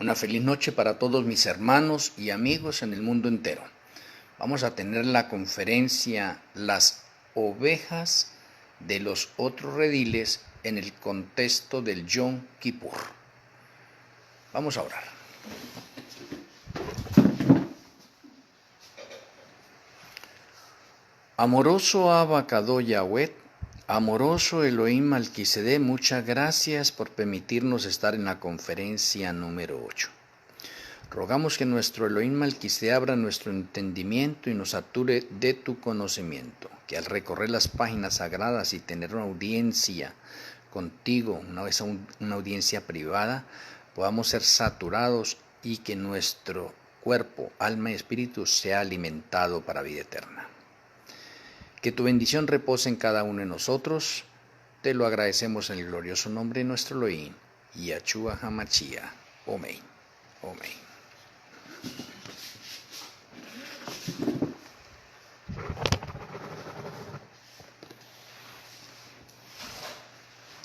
Una feliz noche para todos mis hermanos y amigos en el mundo entero. Vamos a tener la conferencia Las ovejas de los otros rediles en el contexto del Yom Kippur. Vamos a orar. Amoroso Abba Kadosh Yahweh, amoroso Elohim Malquisedec, muchas gracias por permitirnos estar en la conferencia número 8. Rogamos que nuestro Elohim Malquisedec abra nuestro entendimiento y nos sature de tu conocimiento, que al recorrer las páginas sagradas y tener una audiencia contigo, una audiencia privada, podamos ser saturados y que nuestro cuerpo, alma y espíritu sea alimentado para vida eterna. Que tu bendición repose en cada uno de nosotros. Te lo agradecemos en el glorioso nombre de nuestro Elohim, Yahshua HaMashiach. Amén. Amén.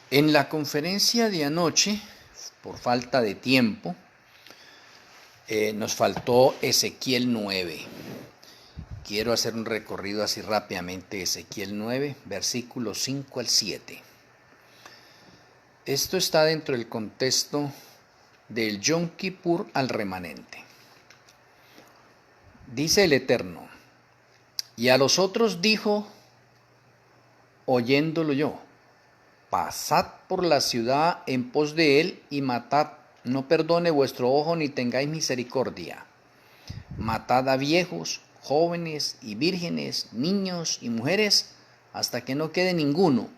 En la conferencia de anoche, por falta de tiempo, nos faltó Ezequiel 9. Quiero hacer un recorrido así rápidamente, Ezequiel 9, versículos 5 al 7. Esto está dentro del contexto del Yom Kippur al remanente. Dice el Eterno, y a los otros dijo, oyéndolo yo, pasad por la ciudad en pos de él y matad, no perdone vuestro ojo ni tengáis misericordia. Matad a viejos, jóvenes y vírgenes, niños y mujeres, hasta que no quede ninguno.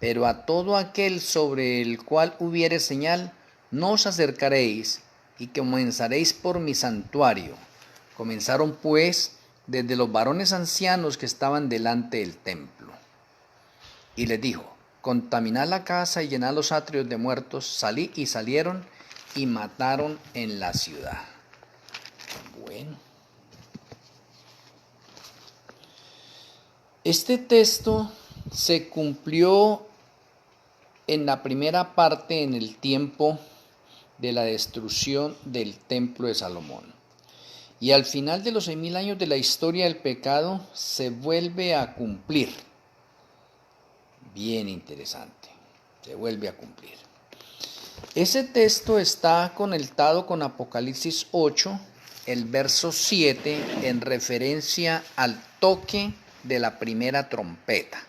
Pero a todo aquel sobre el cual hubiere señal, no os acercaréis, y comenzaréis por mi santuario. Comenzaron pues desde los varones ancianos que estaban delante del templo. Y les dijo, contaminad la casa y llenad los atrios de muertos, salí y salieron y mataron en la ciudad. Bueno. Este texto se cumplió en la primera parte en el tiempo de la destrucción del templo de Salomón. Y al final de los 6000 años de la historia del pecado se vuelve a cumplir. Bien interesante, se vuelve a cumplir. Ese texto está conectado con Apocalipsis 8, el verso 7, en referencia al toque de la primera trompeta.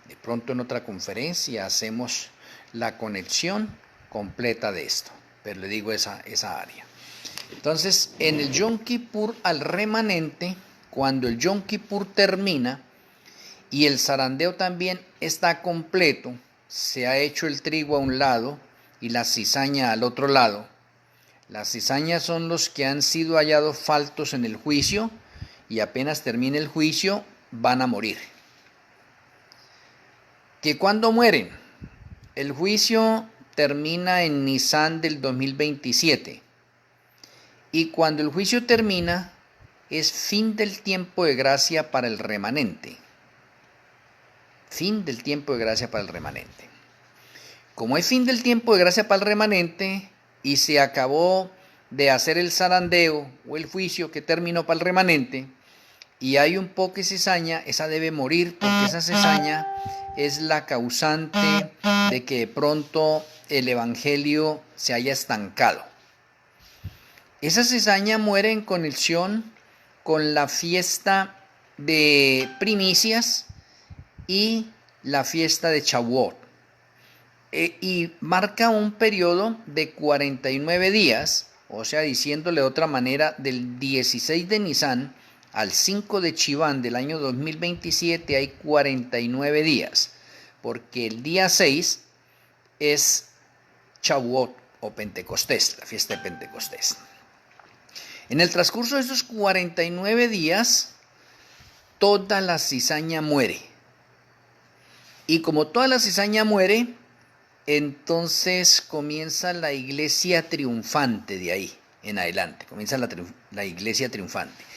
De pronto en otra conferencia hacemos la conexión completa de esto, pero le digo esa área. Entonces, en el Yom Kippur al remanente, cuando el Yom Kippur termina y el zarandeo también está completo, se ha hecho el trigo a un lado y la cizaña al otro lado. Las cizañas son los que han sido hallados faltos en el juicio y apenas termine el juicio van a morir. ¿Que cuándo mueren? El juicio termina en Nisan del 2027 y cuando el juicio termina es fin del tiempo de gracia para el remanente. Fin del tiempo de gracia para el remanente. Como es fin del tiempo de gracia para el remanente y se acabó de hacer el zarandeo o el juicio que terminó para el remanente, y hay un poco de cizaña, esa debe morir porque esa cizaña es la causante de que de pronto el evangelio se haya estancado. Esa cizaña muere en conexión con la fiesta de primicias y la fiesta de Shavuot. Y marca un periodo de 49 días, o sea, diciéndole de otra manera, del 16 de Nisan al 5 de Chiván del año 2027 hay 49 días, porque el día 6 es Shavuot o Pentecostés, la fiesta de Pentecostés. En el transcurso de esos 49 días, toda la cizaña muere. Y como toda la cizaña muere, entonces comienza la iglesia triunfante de ahí en adelante, comienza la iglesia triunfante.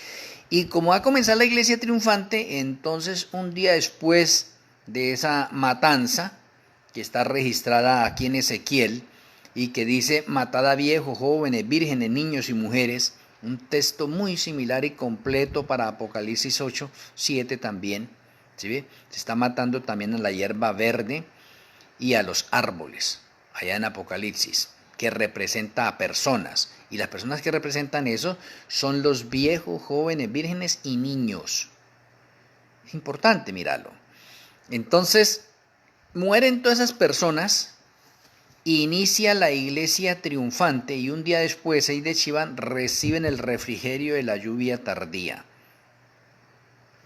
Y como va a comenzar la iglesia triunfante, entonces un día después de esa matanza, que está registrada aquí en Ezequiel, y que dice, matad a viejos, jóvenes, vírgenes, niños y mujeres. Un texto muy similar y completo para Apocalipsis 8, 7 también. ¿Sí ve? Se está matando también a la hierba verde y a los árboles, allá en Apocalipsis, que representa a personas. Y las personas que representan eso son los viejos, jóvenes, vírgenes y niños. Es importante mirarlo. Entonces, mueren todas esas personas, inicia la iglesia triunfante y un día después, 6 de Chiván, reciben el refrigerio de la lluvia tardía.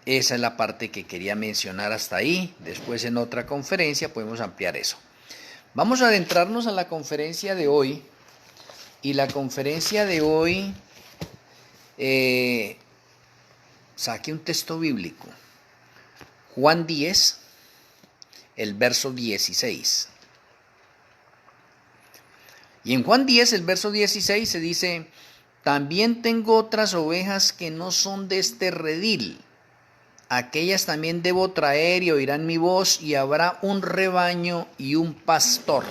Esa es la parte que quería mencionar hasta ahí. Después en otra conferencia podemos ampliar eso. Vamos a adentrarnos a la conferencia de hoy. Y la conferencia de hoy, saqué un texto bíblico. Juan 10, el verso 16. Y en Juan 10, el verso 16 se dice, también tengo otras ovejas que no son de este redil. Aquellas también debo traer y oirán mi voz y habrá un rebaño y un pastor.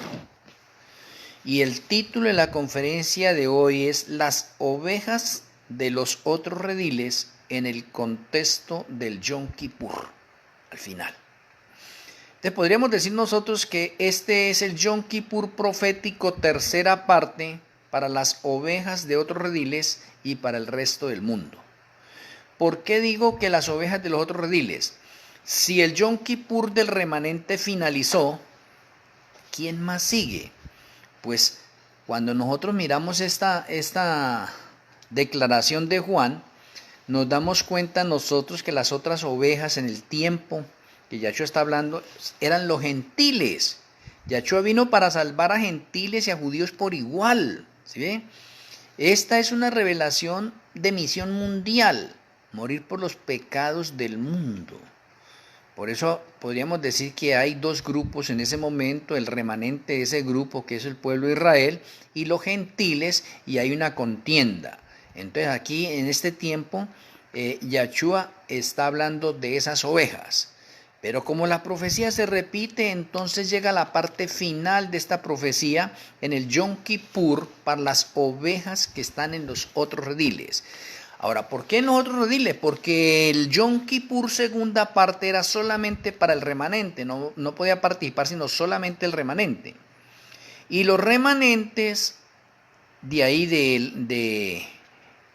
Y el título de la conferencia de hoy es Las ovejas de los otros rediles en el contexto del Yom Kippur, al final. Entonces podríamos decir nosotros que este es el Yom Kippur profético, tercera parte, para las ovejas de otros rediles y para el resto del mundo. ¿Por qué digo que las ovejas de los otros rediles? Si el Yom Kippur del remanente finalizó, ¿quién más sigue? Pues cuando nosotros miramos esta declaración de Juan, nos damos cuenta nosotros que las otras ovejas en el tiempo que Yahshua está hablando eran los gentiles. Yahshua vino para salvar a gentiles y a judíos por igual. ¿Sí ve? Esta es una revelación de misión mundial, morir por los pecados del mundo. Por eso podríamos decir que hay dos grupos en ese momento, el remanente de ese grupo que es el pueblo de Israel y los gentiles, y hay una contienda. Entonces aquí en este tiempo Yahshua está hablando de esas ovejas. Pero como la profecía se repite, entonces llega la parte final de esta profecía en el Yom Kippur para las ovejas que están en los otros rediles. Ahora, ¿por qué en los otros rediles? Porque el Yom Kippur segunda parte era solamente para el remanente, no podía participar sino solamente el remanente. Y los remanentes de ahí del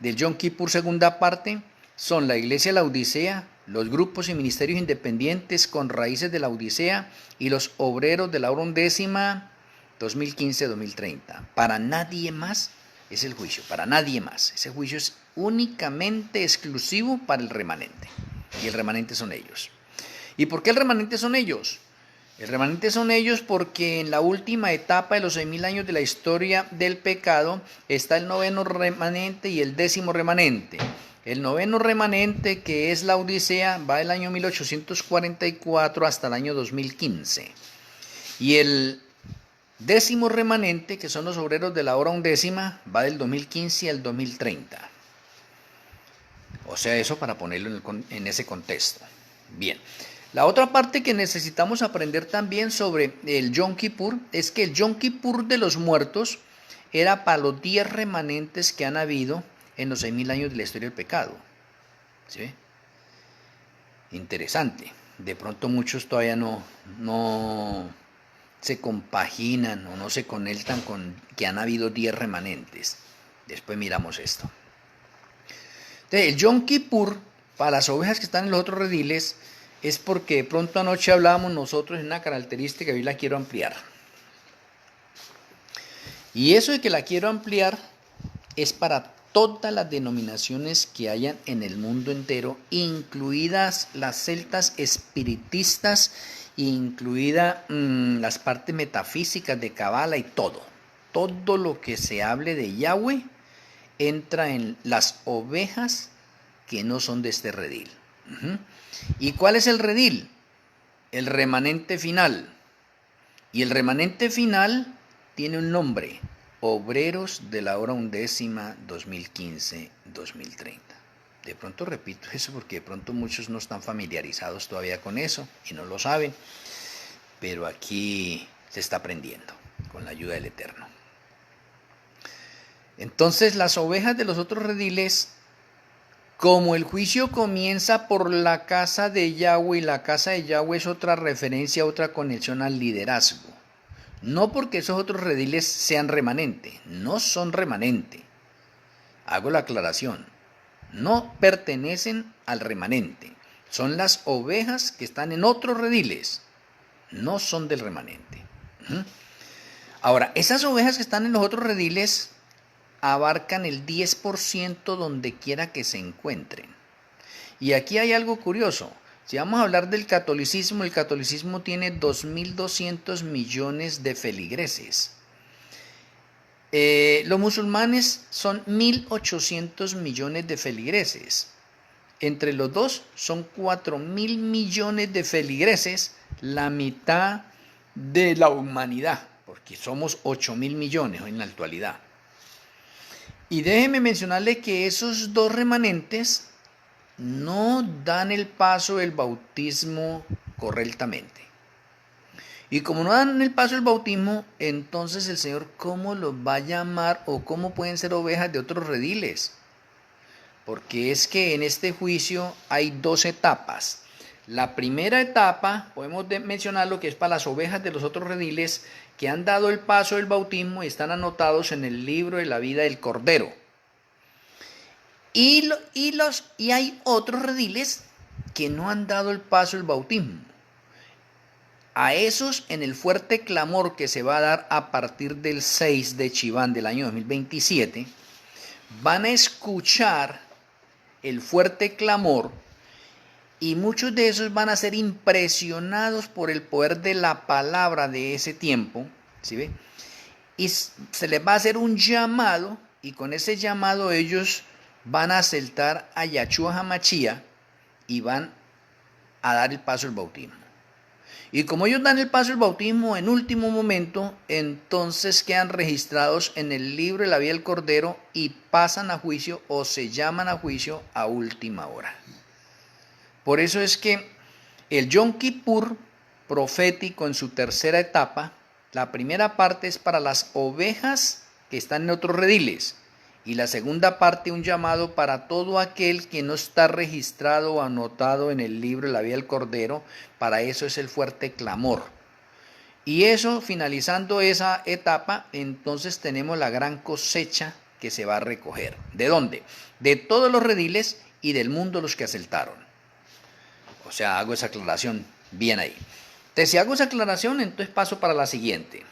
Yom Kippur segunda parte son la iglesia de la Odisea, los grupos y ministerios independientes con raíces de la Odisea y los obreros de la hora undécima 2015-2030. Para nadie más es el juicio, para nadie más. Ese juicio es únicamente exclusivo para el remanente. Y el remanente son ellos. ¿Y por qué el remanente son ellos? El remanente son ellos porque en la última etapa de los 6.000 años de la historia del pecado está el noveno remanente y el 10º remanente. El noveno remanente, que es la Odisea, va del año 1844 hasta el año 2015. Y el 10º remanente, que son los obreros de la hora undécima, va del 2015 al 2030. O sea, eso para ponerlo en ese contexto. Bien. La otra parte que necesitamos aprender también sobre el Yom Kippur es que el Yom Kippur de los muertos era para los 10 remanentes que han habido en los 6.000 años de la historia del pecado. ¿Sí? Interesante. De pronto muchos todavía no se compaginan o no se conectan con que han habido 10 remanentes. Después miramos esto. Entonces, el Yom Kippur, para las ovejas que están en los otros rediles, es porque de pronto anoche hablábamos nosotros en una característica que hoy la quiero ampliar. Y eso de que la quiero ampliar es para todas las denominaciones que hayan en el mundo entero, incluidas las celtas espiritistas, incluidas las partes metafísicas de Cabala y todo. Todo lo que se hable de Yahweh entra en las ovejas que no son de este redil. ¿Y cuál es el redil? El remanente final. Y el remanente final tiene un nombre: Obreros de la hora undécima 2015-2030. De pronto repito eso porque de pronto muchos no están familiarizados todavía con eso y no lo saben, pero aquí se está aprendiendo con la ayuda del Eterno. Entonces las ovejas de los otros rediles, como el juicio comienza por la casa de Yahweh, y la casa de Yahweh es otra referencia, otra conexión al liderazgo. No porque esos otros rediles sean remanente, no son remanente. Hago la aclaración, no pertenecen al remanente. Son las ovejas que están en otros rediles, no son del remanente. Ahora, esas ovejas que están en los otros rediles abarcan el 10% donde quiera que se encuentren. Y aquí hay algo curioso. Si vamos a hablar del catolicismo, el catolicismo tiene 2.200 millones de feligreses. Los musulmanes son 1.800 millones de feligreses. Entre los dos son 4.000 millones de feligreses, la mitad de la humanidad, porque somos 8.000 millones en la actualidad. Y déjeme mencionarle que esos dos remanentes no dan el paso del bautismo correctamente. Y como no dan el paso del bautismo, entonces el Señor, ¿cómo los va a llamar o cómo pueden ser ovejas de otros rediles? Porque es que en este juicio hay dos etapas. La primera etapa, podemos mencionar lo que es para las ovejas de los otros rediles que han dado el paso del bautismo y están anotados en el libro de la vida del Cordero. Y hay otros rediles que no han dado el paso del bautismo. A esos, en el fuerte clamor que se va a dar a partir del 6 de Chiván del año 2027, van a escuchar el fuerte clamor y muchos de esos van a ser impresionados por el poder de la palabra de ese tiempo, ¿sí ve? Y se les va a hacer un llamado y con ese llamado ellos van a aceptar a Yahshua HaMashiach y van a dar el paso del bautismo. Y como ellos dan el paso del bautismo en último momento, entonces quedan registrados en el libro de la vida del Cordero y pasan a juicio o se llaman a juicio a última hora. Por eso es que el Yom Kippur profético en su tercera etapa, la primera parte es para las ovejas que están en otros rediles y la segunda parte un llamado para todo aquel que no está registrado o anotado en el libro de la vida del Cordero. Para eso es el fuerte clamor. Y eso, finalizando esa etapa, entonces tenemos la gran cosecha que se va a recoger. ¿De dónde? De todos los rediles y del mundo los que aceptaron. O sea, hago esa aclaración bien ahí. Entonces, si hago esa aclaración, entonces paso para la siguiente.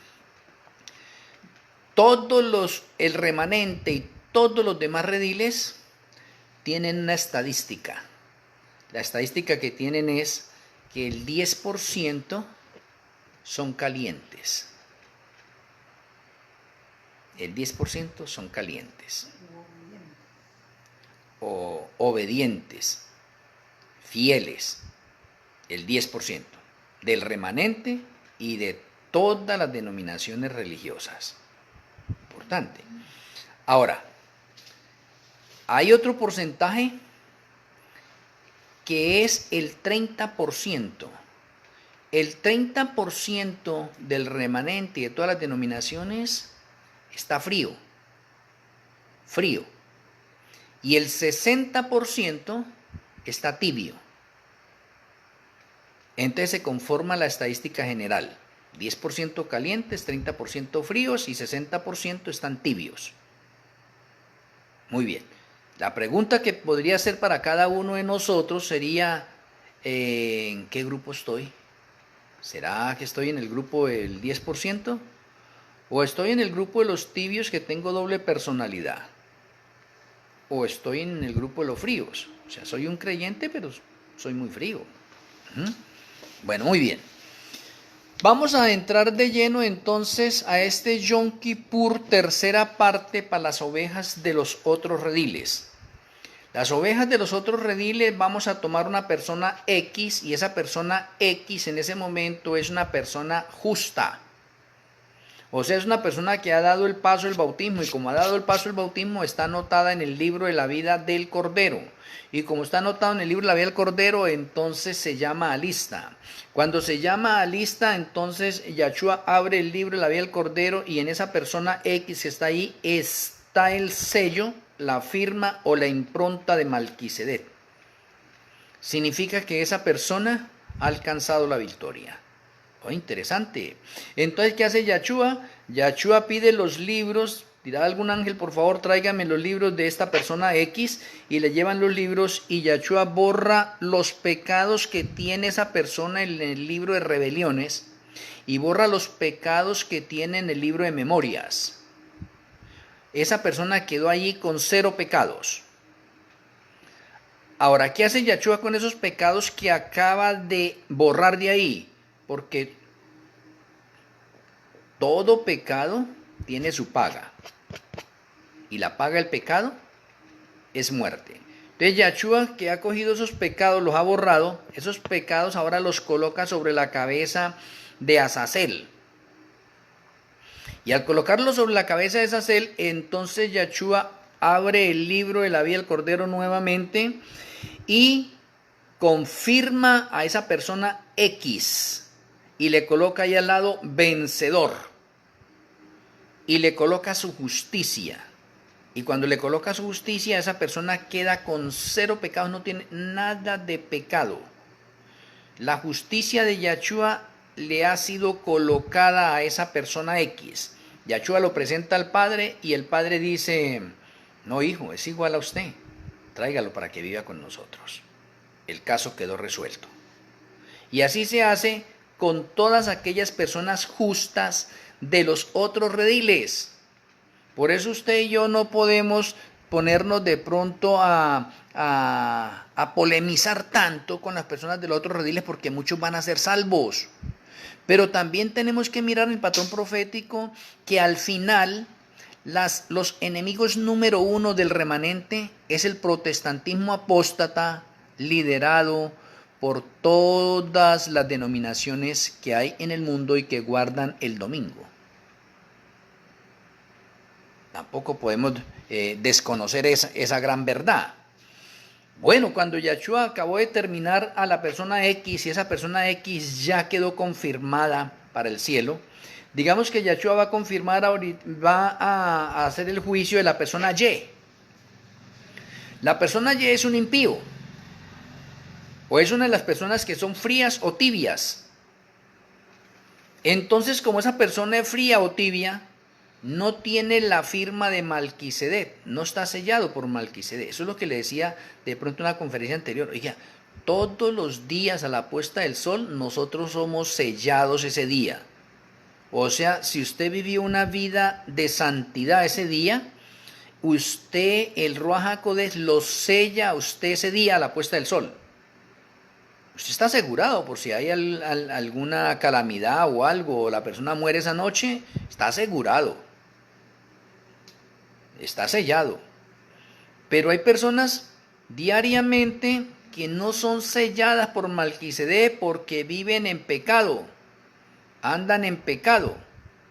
El remanente y todos los demás rediles tienen una estadística. La estadística que tienen es que el 10% son calientes. El 10% son calientes. O obedientes, fieles. El 10% del remanente y de todas las denominaciones religiosas. Importante. Ahora, hay otro porcentaje que es el 30%. El 30% del remanente y de todas las denominaciones está frío. Frío. Y el 60% está tibio. Entonces se conforma la estadística general. 10% calientes, 30% fríos y 60% están tibios. Muy bien. La pregunta que podría ser para cada uno de nosotros sería, ¿en qué grupo estoy? ¿Será que estoy en el grupo del 10%? ¿O estoy en el grupo de los tibios que tengo doble personalidad? ¿O estoy en el grupo de los fríos? O sea, soy un creyente, pero soy muy frío. Bueno, muy bien. Vamos a entrar de lleno entonces a este Yom Kippur, tercera parte para las ovejas de los otros rediles. Las ovejas de los otros rediles vamos a tomar una persona X y esa persona X en ese momento es una persona justa. O sea, es una persona que ha dado el paso del bautismo y como ha dado el paso del bautismo está anotada en el libro de la vida del Cordero. Y como está anotado en el libro de la vida del Cordero, entonces se llama a lista. Cuando se llama a lista, entonces Yahshua abre el libro de la vida del Cordero y en esa persona X que está ahí está está el sello, la firma o la impronta de Malquisedec. Significa que esa persona ha alcanzado la victoria. Oh, interesante. Entonces, ¿qué hace Yahshua? Yahshua pide los libros. Dirá algún ángel, por favor, tráigame los libros de esta persona X, y le llevan los libros, y Yahshua borra los pecados que tiene esa persona en el libro de rebeliones, y borra los pecados que tiene en el libro de memorias. Esa persona quedó allí con 0 pecados. Ahora, ¿qué hace Yahshua con esos pecados que acaba de borrar de ahí? Porque todo pecado tiene su paga. Y la paga del pecado es muerte. Entonces Yahshua, que ha cogido esos pecados, los ha borrado, esos pecados ahora los coloca sobre la cabeza de Azazel. Y al colocarlo sobre la cabeza de Azazel, entonces Yahshua abre el libro de la vida del Cordero nuevamente y confirma a esa persona X y le coloca ahí al lado vencedor y le coloca su justicia. Y cuando le coloca su justicia, esa persona queda con 0 pecados, no tiene nada de pecado. La justicia de Yahshua le ha sido colocada a esa persona X. Yahshua lo presenta al Padre y el Padre dice: no, hijo, es igual a usted, tráigalo para que viva con nosotros. El caso quedó resuelto. Y así se hace con todas aquellas personas justas de los otros rediles. Por eso usted y yo no podemos ponernos de pronto a polemizar tanto con las personas de los otros rediles, porque muchos van a ser salvos. Pero también tenemos que mirar el patrón profético, que al final los enemigos número 1 del remanente es el protestantismo apóstata, liderado por todas las denominaciones que hay en el mundo y que guardan el domingo. Tampoco podemos desconocer esa gran verdad. Bueno, cuando Yahshua acabó de terminar a la persona X y esa persona X ya quedó confirmada para el cielo, digamos que Yahshua va a confirmar, va a hacer el juicio de la persona Y. La persona Y es un impío, o es una de las personas que son frías o tibias. Entonces, como esa persona es fría o tibia, no tiene la firma de Malquisedec, no está sellado por Malquisedec. Eso es lo que le decía de pronto en una conferencia anterior. Oiga, todos los días a la puesta del sol nosotros somos sellados ese día. O sea, si usted vivió una vida de santidad ese día, usted, el Ruach HaKodesh, lo sella a usted ese día a la puesta del sol. Usted está asegurado por si hay alguna calamidad o algo, o la persona muere esa noche, está asegurado. Está sellado. Pero hay personas diariamente que no son selladas por Malquisedec porque viven en pecado, andan en pecado.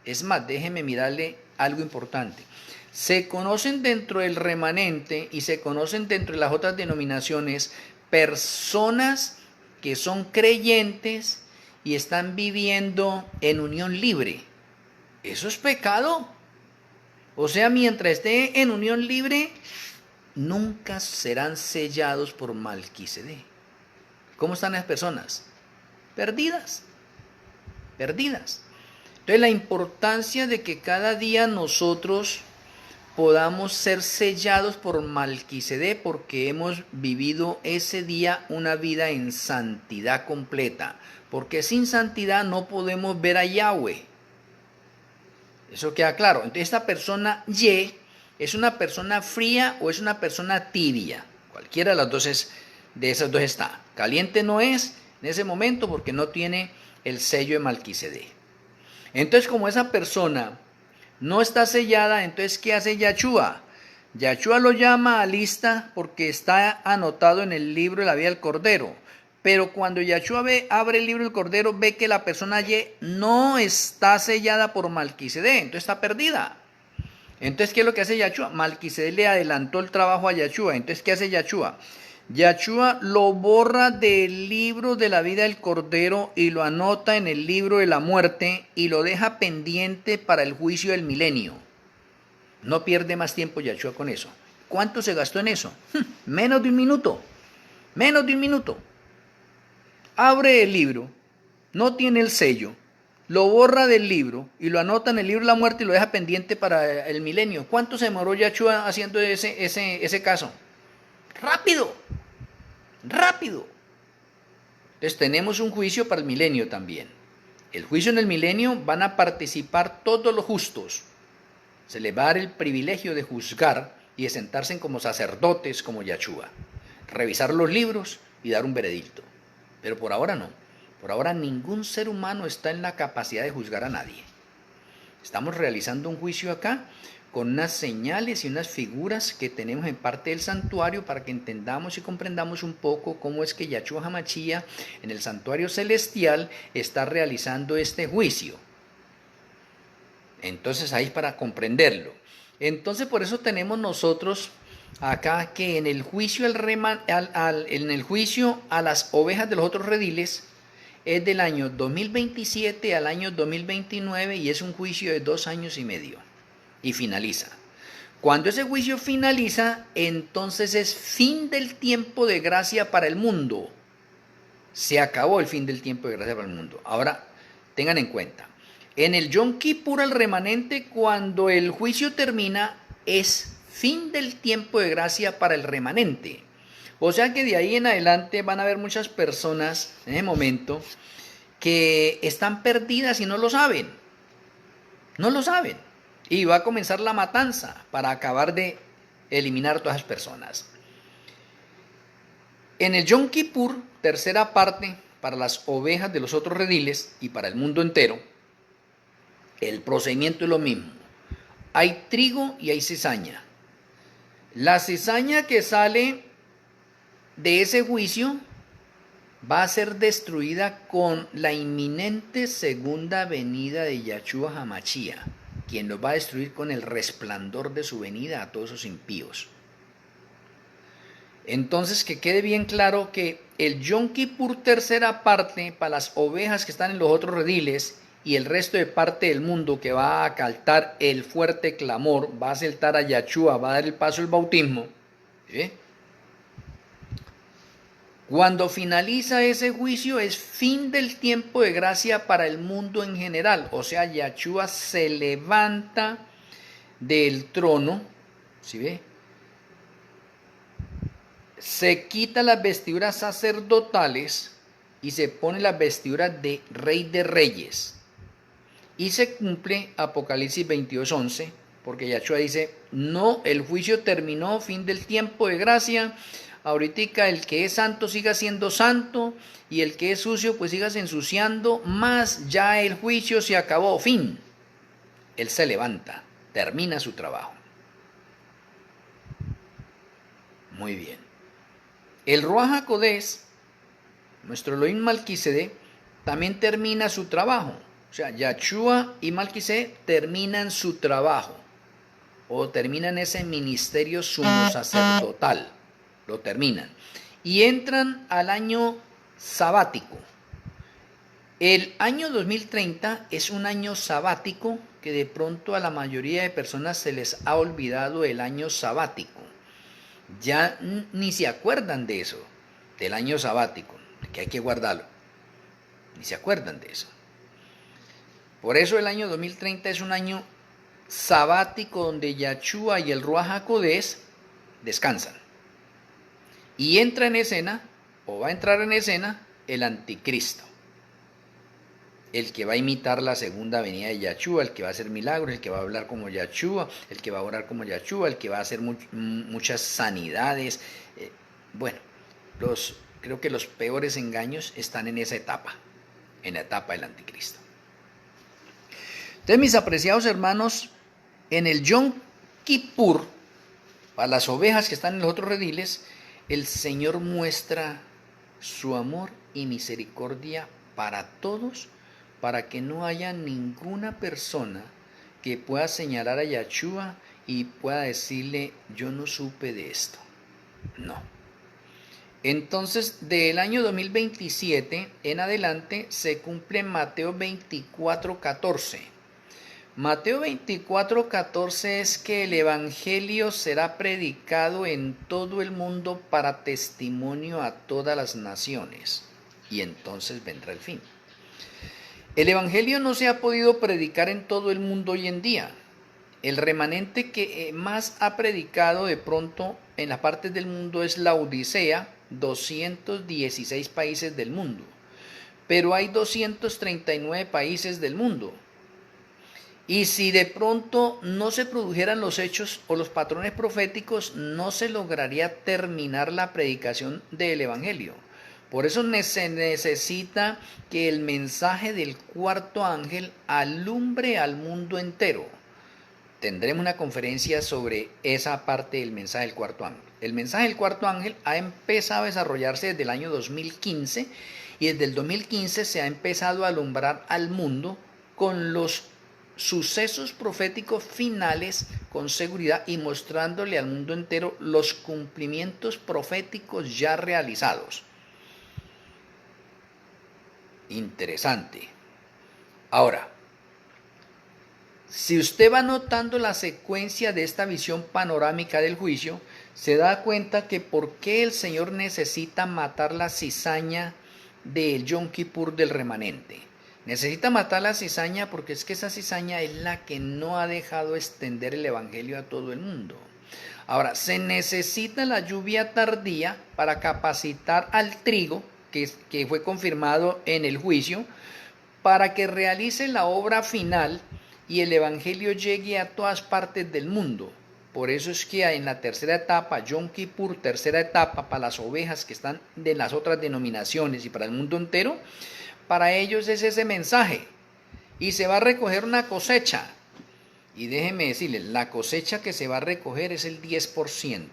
Es más, déjeme mirarle algo importante. Se conocen dentro del remanente y se conocen dentro de las otras denominaciones personas que son creyentes y están viviendo en unión libre. ¿Eso es pecado? O sea, mientras esté en unión libre, nunca serán sellados por Malquisedec. ¿Cómo están las personas? Perdidas. Perdidas. Entonces, la importancia de que cada día nosotros podamos ser sellados por Malquisedec, porque hemos vivido ese día una vida en santidad completa. Porque sin santidad no podemos ver a Yahweh. Eso queda claro. Entonces, esta persona Y es una persona fría o es una persona tibia. Cualquiera de las dos de esas dos está. Caliente no es en ese momento porque no tiene el sello de Malquisedec. Entonces, como esa persona no está sellada, entonces, ¿qué hace Yahshua? Yahshua lo llama a lista porque está anotado en el libro de la vida del Cordero. Pero cuando Yahshua abre el libro del Cordero, ve que la persona Y no está sellada por Malquisedec, entonces está perdida. Entonces, ¿qué es lo que hace Yahshua? Malquisedec le adelantó el trabajo a Yahshua. Entonces, ¿qué hace Yahshua? Yahshua lo borra del libro de la vida del Cordero y lo anota en el libro de la muerte y lo deja pendiente para el juicio del milenio. No pierde más tiempo Yahshua con eso. ¿Cuánto se gastó en eso? Menos de un minuto. Menos de un minuto. Abre el libro, no tiene el sello, lo borra del libro y lo anota en el libro de la muerte y lo deja pendiente para el milenio. ¿Cuánto se demoró Yahshua haciendo ese caso? Rápido, rápido. Entonces tenemos un juicio para el milenio también. El juicio en el milenio van a participar todos los justos. Se les va a dar el privilegio de juzgar y de sentarse como sacerdotes como Yahshua. Revisar los libros y dar un veredicto. Pero por ahora no. Por ahora ningún ser humano está en la capacidad de juzgar a nadie. Estamos realizando un juicio acá con unas señales y unas figuras que tenemos en parte del santuario para que entendamos y comprendamos un poco cómo es que Yahshua HaMashiach en el santuario celestial está realizando este juicio. Entonces ahí para comprenderlo. Entonces por eso tenemos nosotros acá que en el juicio, en el juicio a las ovejas de los otros rediles es del año 2027 al año 2029 y es un juicio de 2 años y medio y finaliza. Cuando ese juicio finaliza, entonces es fin del tiempo de gracia para el mundo. Se acabó el fin del tiempo de gracia para el mundo. Ahora, tengan en cuenta, en el Yom Kippur, el remanente, cuando el juicio termina, es fin del tiempo de gracia para el remanente. O sea que de ahí en adelante van a haber muchas personas en ese momento que están perdidas y no lo saben. No lo saben. Y va a comenzar la matanza para acabar de eliminar todas esas personas. En el Yom Kippur, tercera parte, para las ovejas de los otros rediles y para el mundo entero, el procedimiento es lo mismo. Hay trigo y hay cizaña. La cizaña que sale de ese juicio va a ser destruida con la inminente segunda venida de Yahshua HaMashiach, quien los va a destruir con el resplandor de su venida a todos esos impíos. Entonces que quede bien claro que el Yom Kippur tercera parte para las ovejas que están en los otros rediles y el resto de parte del mundo que va a acatar el fuerte clamor, va a saltar a Yahshua, va a dar el paso al bautismo. ¿Sí? Cuando finaliza ese juicio es fin del tiempo de gracia para el mundo en general. O sea, Yahshua se levanta del trono, ¿sí ve? Se quita las vestiduras sacerdotales y se pone las vestiduras de Rey de Reyes. Y se cumple Apocalipsis 22:11, porque Yahshua dice, no, el juicio terminó, fin del tiempo de gracia. Ahorita el que es santo siga siendo santo y el que es sucio pues siga ensuciando, más ya el juicio se acabó, fin. Él se levanta, termina su trabajo. Muy bien. El Ruach HaKodesh, nuestro Elohim Malquisedec, también termina su trabajo. O sea, Yahshua y Malquisedec terminan su trabajo o terminan ese ministerio sumo sacerdotal. Lo terminan. Y entran al año sabático. El año 2030 es un año sabático que de pronto a la mayoría de personas se les ha olvidado el año sabático. Ya ni se acuerdan de eso, del año sabático, que hay que guardarlo. Ni se acuerdan de eso. Por eso el año 2030 es un año sabático donde Yahshua y el Ruach HaKodesh descansan. Y entra en escena, o va a entrar en escena, el anticristo. El que va a imitar la segunda venida de Yahshua, el que va a hacer milagros, el que va a hablar como Yahshua, el que va a orar como Yahshua, el que va a hacer muchas sanidades. Bueno, creo que los peores engaños están en esa etapa, en la etapa del anticristo. Entonces, mis apreciados hermanos, en el Yom Kippur, para las ovejas que están en los otros rediles, el Señor muestra su amor y misericordia para todos, para que no haya ninguna persona que pueda señalar a Yahshua y pueda decirle, yo no supe de esto. No. Entonces, del año 2027 en adelante se cumple Mateo 24:14. Mateo 24:14 es que el Evangelio será predicado en todo el mundo para testimonio a todas las naciones, y entonces vendrá el fin. El Evangelio no se ha podido predicar en todo el mundo hoy en día. El remanente que más ha predicado de pronto en las partes del mundo es la Odisea, 216 países del mundo. Pero hay 239 países del mundo. Y si de pronto no se produjeran los hechos o los patrones proféticos, no se lograría terminar la predicación del Evangelio. Por eso se necesita que el mensaje del cuarto ángel alumbre al mundo entero. Tendremos una conferencia sobre esa parte del mensaje del cuarto ángel. El mensaje del cuarto ángel ha empezado a desarrollarse desde el año 2015 y desde el 2015 se ha empezado a alumbrar al mundo con los sucesos proféticos finales con seguridad y mostrándole al mundo entero los cumplimientos proféticos ya realizados. Interesante. Ahora, si usted va notando la secuencia de esta visión panorámica del juicio, se da cuenta que por qué el Señor necesita matar la cizaña del Yom Kippur del remanente. Necesita matar la cizaña porque es que esa cizaña es la que no ha dejado extender el Evangelio a todo el mundo. Ahora, se necesita la lluvia tardía para capacitar al trigo, que fue confirmado en el juicio, para que realice la obra final y el Evangelio llegue a todas partes del mundo. Por eso es que en la tercera etapa, Yom Kippur, tercera etapa para las ovejas que están de las otras denominaciones y para el mundo entero, para ellos es ese mensaje. Y se va a recoger una cosecha. Y déjenme decirles, la cosecha que se va a recoger es el 10%.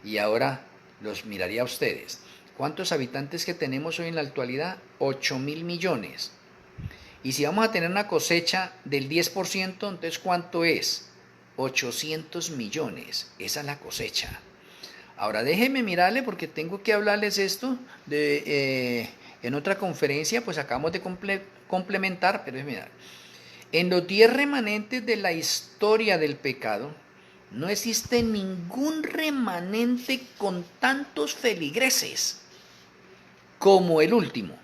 Y ahora los miraría a ustedes. ¿Cuántos habitantes que tenemos hoy en la actualidad? 8.000 millones. Y si vamos a tener una cosecha del 10%, entonces ¿cuánto es? 800 millones. Esa es la cosecha. Ahora déjenme mirarle porque tengo que hablarles esto en otra conferencia, pues acabamos de complementar, pero es mirar. En los 10 remanentes de la historia del pecado, no existe ningún remanente con tantos feligreses como el último.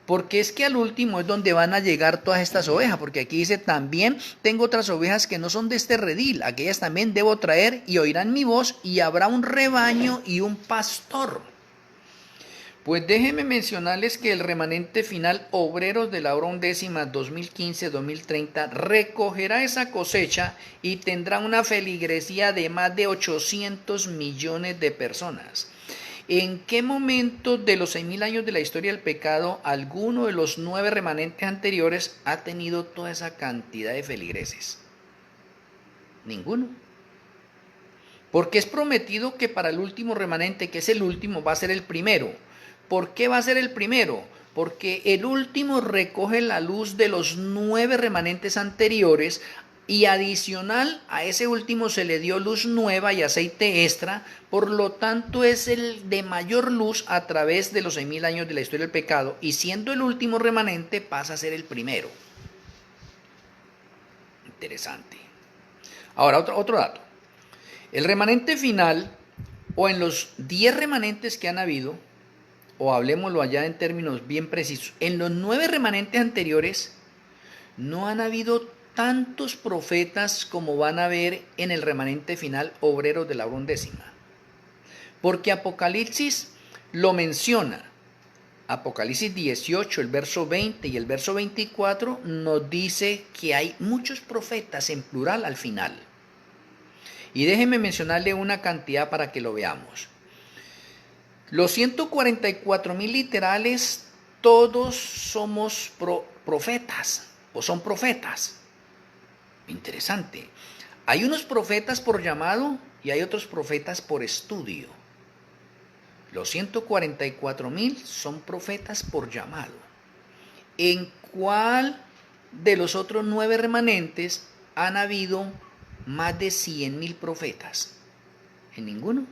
Porque es que al último es donde van a llegar todas estas ovejas, porque aquí dice también tengo otras ovejas que no son de este redil, aquellas también debo traer y oirán mi voz y habrá un rebaño y un pastor. Pues déjenme mencionarles que el remanente final Obreros de la Hora Undécima 2015-2030 recogerá esa cosecha y tendrá una feligresía de más de 800 millones de personas. ¿En qué momento de los 6.000 años de la historia del pecado alguno de los 9 remanentes anteriores ha tenido toda esa cantidad de feligreses? Ninguno. Porque es prometido que para el último remanente, que es el último, va a ser el primero. ¿Por qué va a ser el primero? Porque el último recoge la luz de los 9 remanentes anteriores y adicional a ese último se le dio luz nueva y aceite extra, por lo tanto es el de mayor luz a través de los 6.000 años de la historia del pecado, y siendo el último remanente pasa a ser el primero. Interesante. Ahora otro dato. El remanente final, o en los 10 remanentes que han habido, o hablemoslo allá en términos bien precisos, en los 9 remanentes anteriores no han habido tantos profetas como van a ver en el remanente final Obreros de la Hora Undécima. Porque Apocalipsis lo menciona. Apocalipsis 18, el verso 20 y el verso 24 nos dice que hay muchos profetas en plural al final. Y déjenme mencionarle una cantidad para que lo veamos. Los 144.000 literales, todos somos profetas o son profetas. Interesante. Hay unos profetas por llamado y hay otros profetas por estudio. Los 144.000 son profetas por llamado. ¿En cuál de los otros 9 remanentes han habido más de 100.000 profetas? En ninguno.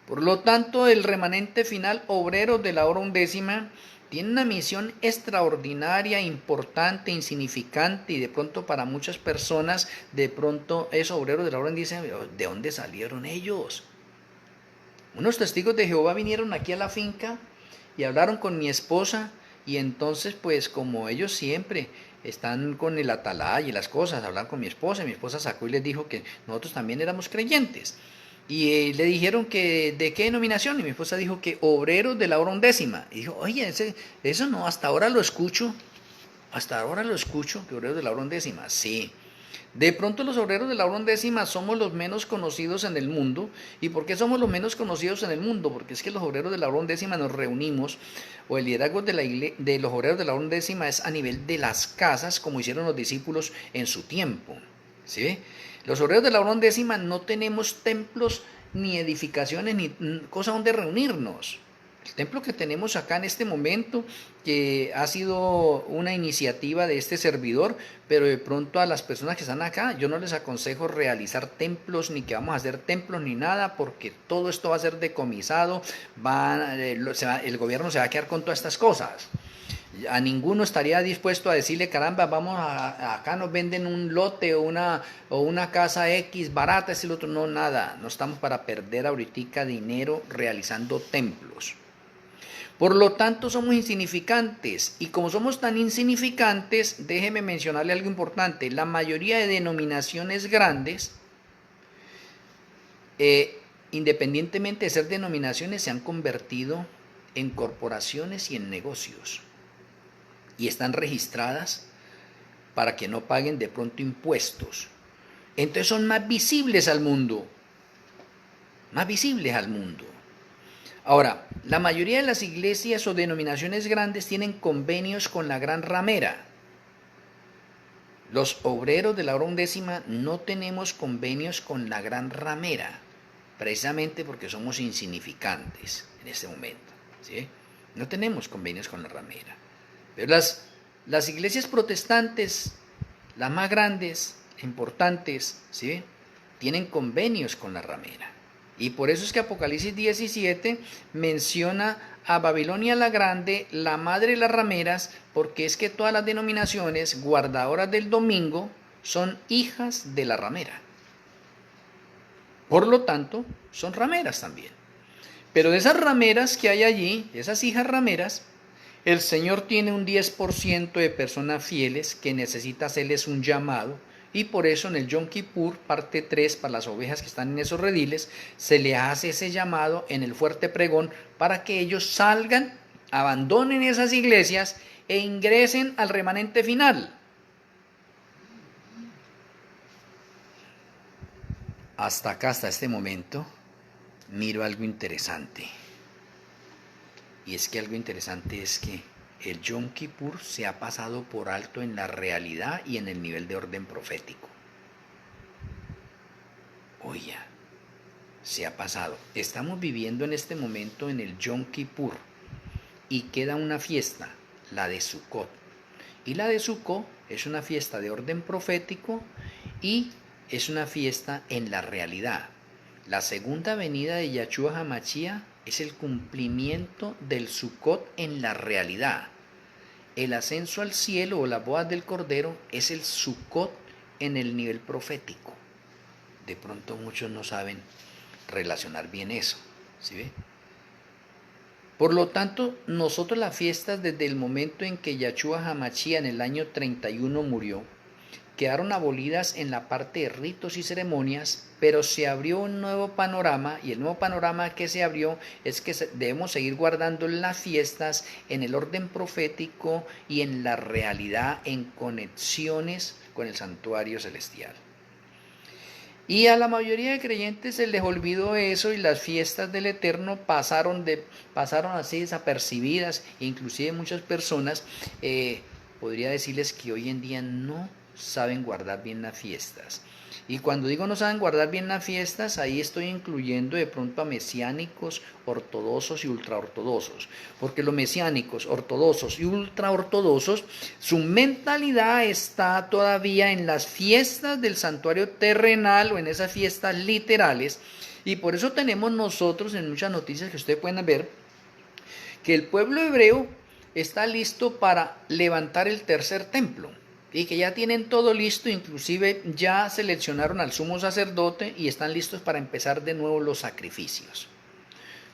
Por lo tanto, el remanente final Obreros de la Hora Undécima tiene una misión extraordinaria, importante, insignificante, y de pronto para muchas personas, de pronto esos obreros de la orden dicen, ¿de dónde salieron ellos? Unos testigos de Jehová vinieron aquí a la finca y hablaron con mi esposa, y entonces pues como ellos siempre están con el atalaya y las cosas, hablaron con mi esposa, y mi esposa sacó y les dijo que nosotros también éramos creyentes. Y le dijeron que de qué denominación, y mi esposa dijo que obreros de la hora undécima. Y dijo, oye, eso no, hasta ahora lo escucho, que obreros de la hora undécima, sí. De pronto los obreros de la hora undécima somos los menos conocidos en el mundo. ¿Y por qué somos los menos conocidos en el mundo? Porque es que los obreros de la hora undécima nos reunimos, o el liderazgo de los obreros de la hora undécima es a nivel de las casas, como hicieron los discípulos en su tiempo. ¿Sí? Los obreros de la hora undécima no tenemos templos, ni edificaciones, ni cosas donde reunirnos. El templo que tenemos acá en este momento, que ha sido una iniciativa de este servidor, pero de pronto a las personas que están acá, yo no les aconsejo realizar templos, ni que vamos a hacer templos, ni nada, porque todo esto va a ser decomisado, el gobierno se va a quedar con todas estas cosas. A ninguno estaría dispuesto a decirle, caramba, acá nos venden un lote o una casa X barata, es el otro. No, nada, no estamos para perder ahorita dinero realizando templos. Por lo tanto, somos insignificantes, y como somos tan insignificantes, déjeme mencionarle algo importante. La mayoría de denominaciones grandes, independientemente de ser denominaciones, se han convertido en corporaciones y en negocios, y están registradas para que no paguen de pronto impuestos. Entonces son más visibles al mundo, Ahora, la mayoría de las iglesias o denominaciones grandes tienen convenios con la gran ramera. Los obreros de la hora undécima no tenemos convenios con la gran ramera, precisamente porque somos insignificantes en este momento, ¿sí? No tenemos convenios con la ramera. Pero las iglesias protestantes, las más grandes, importantes, ¿sí?, tienen convenios con la ramera. Y por eso es que Apocalipsis 17 menciona a Babilonia la Grande, la madre de las rameras, porque es que todas las denominaciones guardadoras del domingo son hijas de la ramera. Por lo tanto, son rameras también. Pero de esas rameras que hay allí, esas hijas rameras, el Señor tiene un 10% de personas fieles que necesita hacerles un llamado. Y por eso en el Yom Kippur, parte 3, para las ovejas que están en esos rediles, se le hace ese llamado en el fuerte pregón para que ellos salgan, abandonen esas iglesias e ingresen al remanente final. Hasta acá, hasta este momento, miro algo interesante. Y es que algo interesante es que el Yom Kippur se ha pasado por alto en la realidad y en el nivel de orden profético. Oye, se ha pasado. Estamos viviendo en este momento en el Yom Kippur y queda una fiesta, la de Sukkot. Y la de Sukkot es una fiesta de orden profético y es una fiesta en la realidad. La segunda venida de Yahshua HaMashiach es el cumplimiento del Sukkot en la realidad. El ascenso al cielo o las bodas del Cordero es el Sukkot en el nivel profético. De pronto muchos no saben relacionar bien eso, ¿sí ve? Por lo tanto, nosotros las fiestas desde el momento en que Yahshua HaMashiach en el año 31 murió, quedaron abolidas en la parte de ritos y ceremonias, pero se abrió un nuevo panorama, y el nuevo panorama que se abrió es que debemos seguir guardando las fiestas en el orden profético y en la realidad, en conexiones con el santuario celestial. Y a la mayoría de creyentes se les olvidó eso, y las fiestas del Eterno pasaron así desapercibidas. Inclusive muchas personas, podría decirles que hoy en día no saben guardar bien las fiestas. Y cuando digo no saben guardar bien las fiestas, ahí estoy incluyendo de pronto a mesiánicos, ortodoxos y ultraortodoxos, porque los mesiánicos, ortodoxos y ultraortodoxos, su mentalidad está todavía en las fiestas del santuario terrenal o en esas fiestas literales, y por eso tenemos nosotros en muchas noticias que ustedes pueden ver que el pueblo hebreo está listo para levantar el tercer templo y que ya tienen todo listo, inclusive ya seleccionaron al sumo sacerdote y están listos para empezar de nuevo los sacrificios.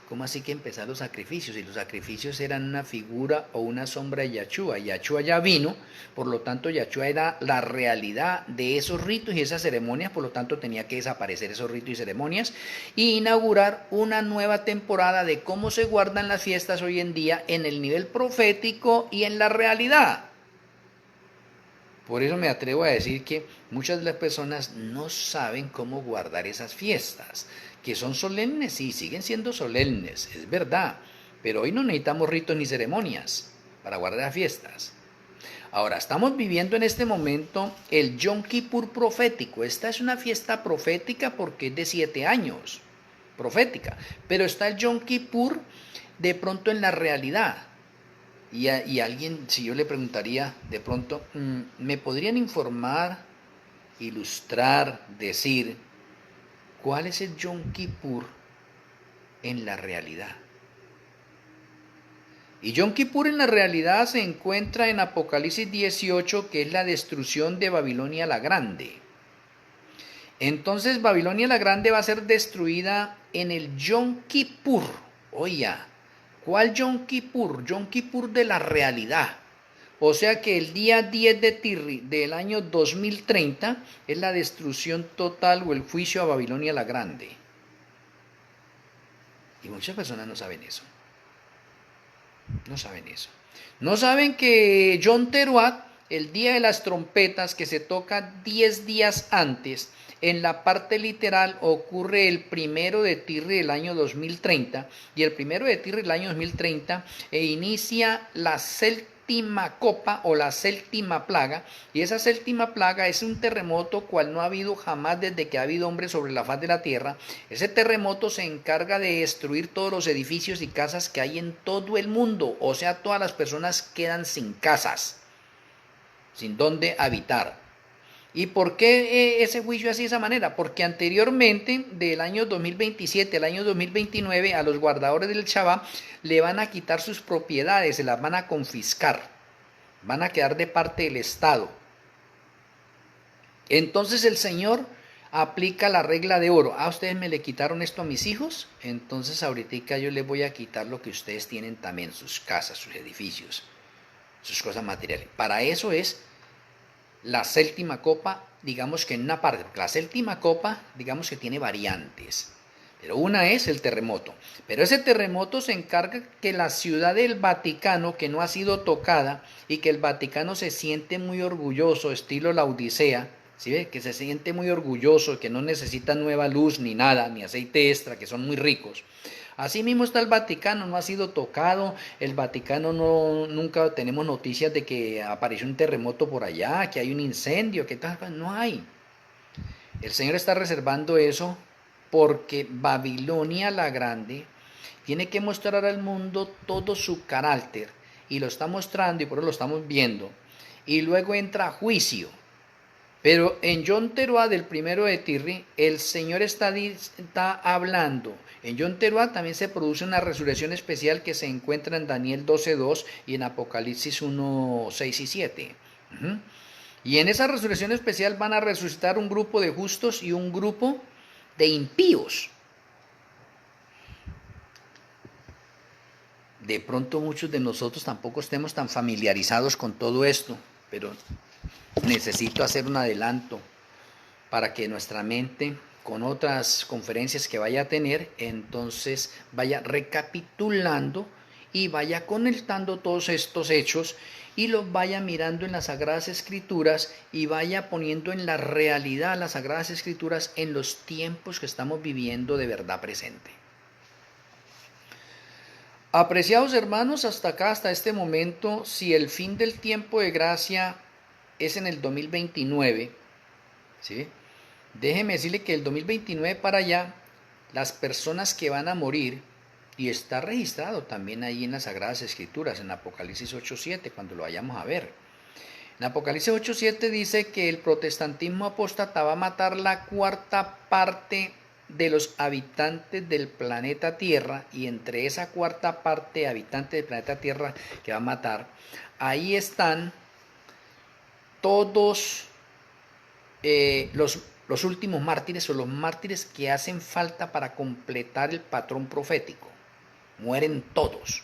¿Cómo así que empezar los sacrificios? Y los sacrificios eran una figura o una sombra de Yahshua. Yahshua ya vino, por lo tanto Yahshua era la realidad de esos ritos y esas ceremonias, por lo tanto tenía que desaparecer esos ritos y ceremonias y inaugurar una nueva temporada de cómo se guardan las fiestas hoy en día en el nivel profético y en la realidad. Por eso me atrevo a decir que muchas de las personas no saben cómo guardar esas fiestas, que son solemnes, sí, siguen siendo solemnes, es verdad, pero hoy no necesitamos ritos ni ceremonias para guardar las fiestas. Ahora, estamos viviendo en este momento el Yom Kippur profético. Esta es una fiesta profética porque es de 7 años, profética, pero está el Yom Kippur de pronto en la realidad. Y alguien, si yo le preguntaría de pronto, ¿me podrían informar, ilustrar, decir cuál es el Yom Kippur en la realidad? Y Yom Kippur en la realidad se encuentra en Apocalipsis 18, que es la destrucción de Babilonia la Grande. Entonces Babilonia la Grande va a ser destruida en el Yom Kippur. Oiga, ¿cuál Yom Kippur? Yom Kippur de la realidad. O sea que el día 10 de Tirri del año 2030 es la destrucción total o el juicio a Babilonia la Grande. Y muchas personas no saben eso. No saben eso. No saben que Yom Teruat, el día de las trompetas, que se toca 10 días antes, en la parte literal ocurre el 1 de Tirri del año 2030, y el 1 de Tirri del año 2030 inicia la séptima copa o la séptima plaga, y esa séptima plaga es un terremoto cual no ha habido jamás desde que ha habido hombres sobre la faz de la tierra. Ese terremoto se encarga de destruir todos los edificios y casas que hay en todo el mundo, o sea, todas las personas quedan sin casas, sin dónde habitar. ¿Y por qué ese juicio así de esa manera? Porque anteriormente, del año 2027 al año 2029, a los guardadores del Shabbat le van a quitar sus propiedades, se las van a confiscar, van a quedar de parte del Estado. Entonces el Señor aplica la regla de oro. Ustedes me le quitaron esto a mis hijos, entonces ahorita yo les voy a quitar lo que ustedes tienen también, sus casas, sus edificios, sus cosas materiales. Para eso es la séptima copa, digamos que en una parte, porque la séptima copa, digamos que tiene variantes, pero una es el terremoto. Pero ese terremoto se encarga que la ciudad del Vaticano, que no ha sido tocada, y que el Vaticano se siente muy orgulloso, estilo la Odisea, ¿sí ve? Que se siente muy orgulloso, que no necesita nueva luz ni nada, ni aceite extra, que son muy ricos. Así mismo está el Vaticano, no ha sido tocado, el Vaticano nunca tenemos noticias de que apareció un terremoto por allá, que hay un incendio, que tal, no hay. El Señor está reservando eso porque Babilonia la Grande tiene que mostrar al mundo todo su carácter, y lo está mostrando y por eso lo estamos viendo, y luego entra a juicio. Pero en Yom Teruah del 1 de Tirri, el Señor está hablando. En Yom Teruah también se produce una resurrección especial que se encuentra en Daniel 12:2 y en Apocalipsis 1:6 y 7. Y en esa resurrección especial van a resucitar un grupo de justos y un grupo de impíos. De pronto muchos de nosotros tampoco estemos tan familiarizados con todo esto, pero necesito hacer un adelanto para que nuestra mente, con otras conferencias que vaya a tener, entonces vaya recapitulando y vaya conectando todos estos hechos y los vaya mirando en las Sagradas Escrituras y vaya poniendo en la realidad las Sagradas Escrituras en los tiempos que estamos viviendo de verdad presente. Apreciados hermanos, hasta acá, hasta este momento, si el fin del tiempo de gracia es en el 2029, ¿sí? Déjeme decirle que el 2029 para allá, las personas que van a morir, y está registrado también ahí en las Sagradas Escrituras, en Apocalipsis 8:7, cuando lo vayamos a ver. En Apocalipsis 8:7 dice que el protestantismo apóstata va a matar la cuarta parte de los habitantes del planeta Tierra, y entre esa cuarta parte de habitantes del planeta Tierra que va a matar, ahí están todos los últimos mártires, o los mártires que hacen falta para completar el patrón profético. Mueren todos,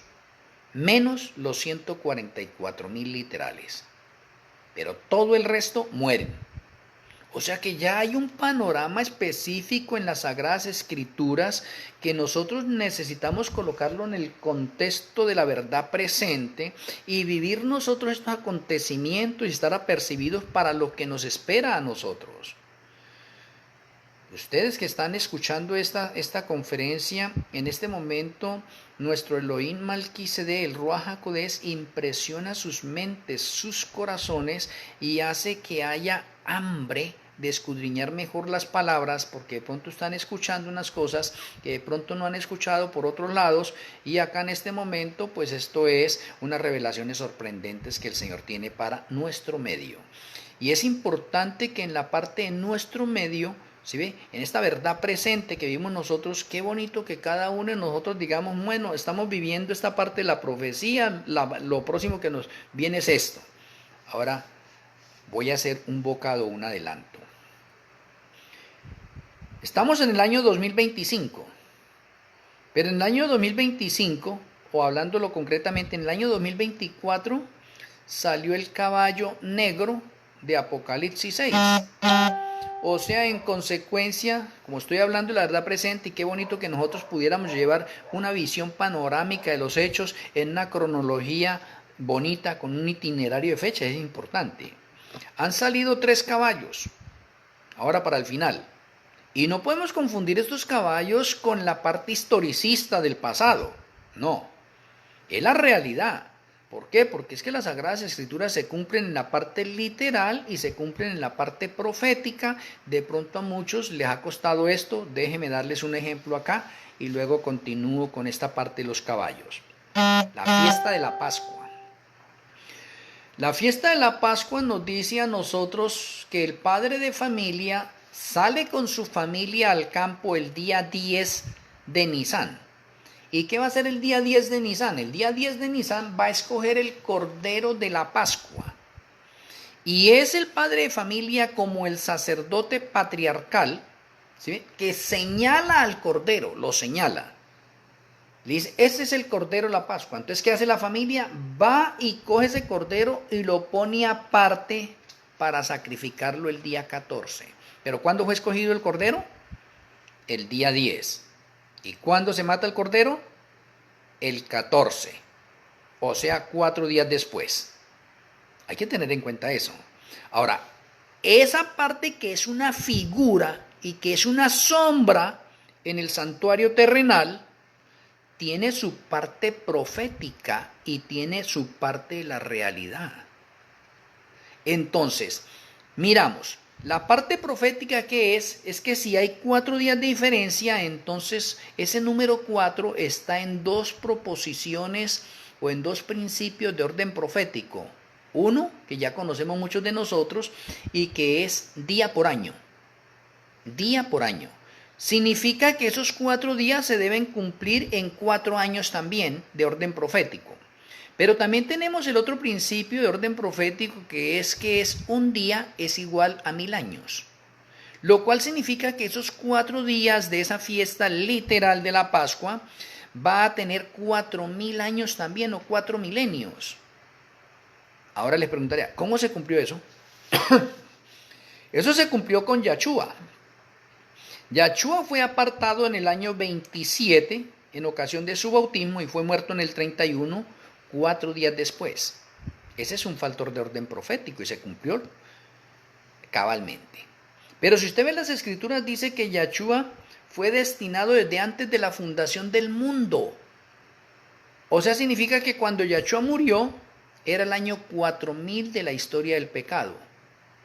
menos los 144.000 literales, pero todo el resto mueren. O sea que ya hay un panorama específico en las Sagradas Escrituras que nosotros necesitamos colocarlo en el contexto de la verdad presente y vivir nosotros estos acontecimientos y estar apercibidos para lo que nos espera a nosotros. Ustedes que están escuchando esta conferencia, en este momento nuestro Elohim Malquisedec, el Ruach HaKodesh, impresiona sus mentes, sus corazones, y hace que haya hambre de escudriñar mejor las palabras, porque de pronto están escuchando unas cosas que de pronto no han escuchado por otros lados, y acá en este momento pues esto es unas revelaciones sorprendentes que el Señor tiene para nuestro medio. Y es importante que en la parte de nuestro medio, ¿sí ve? En esta verdad presente que vivimos nosotros, qué bonito que cada uno de nosotros digamos, bueno, estamos viviendo esta parte de la profecía, lo próximo que nos viene es esto. Ahora voy a hacer un bocado, un adelanto. Estamos en el año 2025, pero en el año 2025, o hablándolo concretamente, en el año 2024, salió el caballo negro de Apocalipsis 6. O sea, en consecuencia, como estoy hablando de la verdad presente, y qué bonito que nosotros pudiéramos llevar una visión panorámica de los hechos en una cronología bonita, con un itinerario de fecha, es importante. Han salido 3 caballos, ahora para el final. Y no podemos confundir estos caballos con la parte historicista del pasado. No, es la realidad. ¿Por qué? Porque es que las Sagradas Escrituras se cumplen en la parte literal y se cumplen en la parte profética. De pronto a muchos les ha costado esto. Déjenme darles un ejemplo acá y luego continúo con esta parte de los caballos. La fiesta de la Pascua. La fiesta de la Pascua nos dice a nosotros que el padre de familia sale con su familia al campo el día 10 de Nisán. ¿Y qué va a hacer el día 10 de Nisán? El día 10 de Nisán va a escoger el Cordero de la Pascua. Y es el padre de familia como el sacerdote patriarcal, ¿sí?, que señala al Cordero, lo señala. Le dice, este es el Cordero de la Pascua. Entonces, ¿qué hace la familia? Va y coge ese Cordero y lo pone aparte para sacrificarlo el día 14. ¿Pero cuándo fue escogido el Cordero? El día 10. ¿Y cuándo se mata el Cordero? El 14. O sea, 4 días después. Hay que tener en cuenta eso. Ahora, esa parte que es una figura y que es una sombra en el santuario terrenal, tiene su parte profética y tiene su parte de la realidad. Entonces, miramos. La parte profética que es que si hay 4 días de diferencia, entonces ese número 4 está en 2 proposiciones o en 2 principios de orden profético. Uno, que ya conocemos muchos de nosotros, y que es día por año. Día por año. Significa que esos 4 días se deben cumplir en 4 años también de orden profético. Pero también tenemos el otro principio de orden profético que es un día es igual a 1000 años. Lo cual significa que esos 4 días de esa fiesta literal de la Pascua va a tener 4000 años también, o 4 milenios. Ahora les preguntaría, ¿cómo se cumplió eso? Eso se cumplió con Yahshua. Yahshua fue apartado en el año 27 en ocasión de su bautismo y fue muerto en el 31, 4 días después. Ese es un factor de orden profético y se cumplió cabalmente. Pero si usted ve las escrituras, dice que Yahshua fue destinado desde antes de la fundación del mundo. O sea, significa que cuando Yahshua murió, era el año 4000 de la historia del pecado.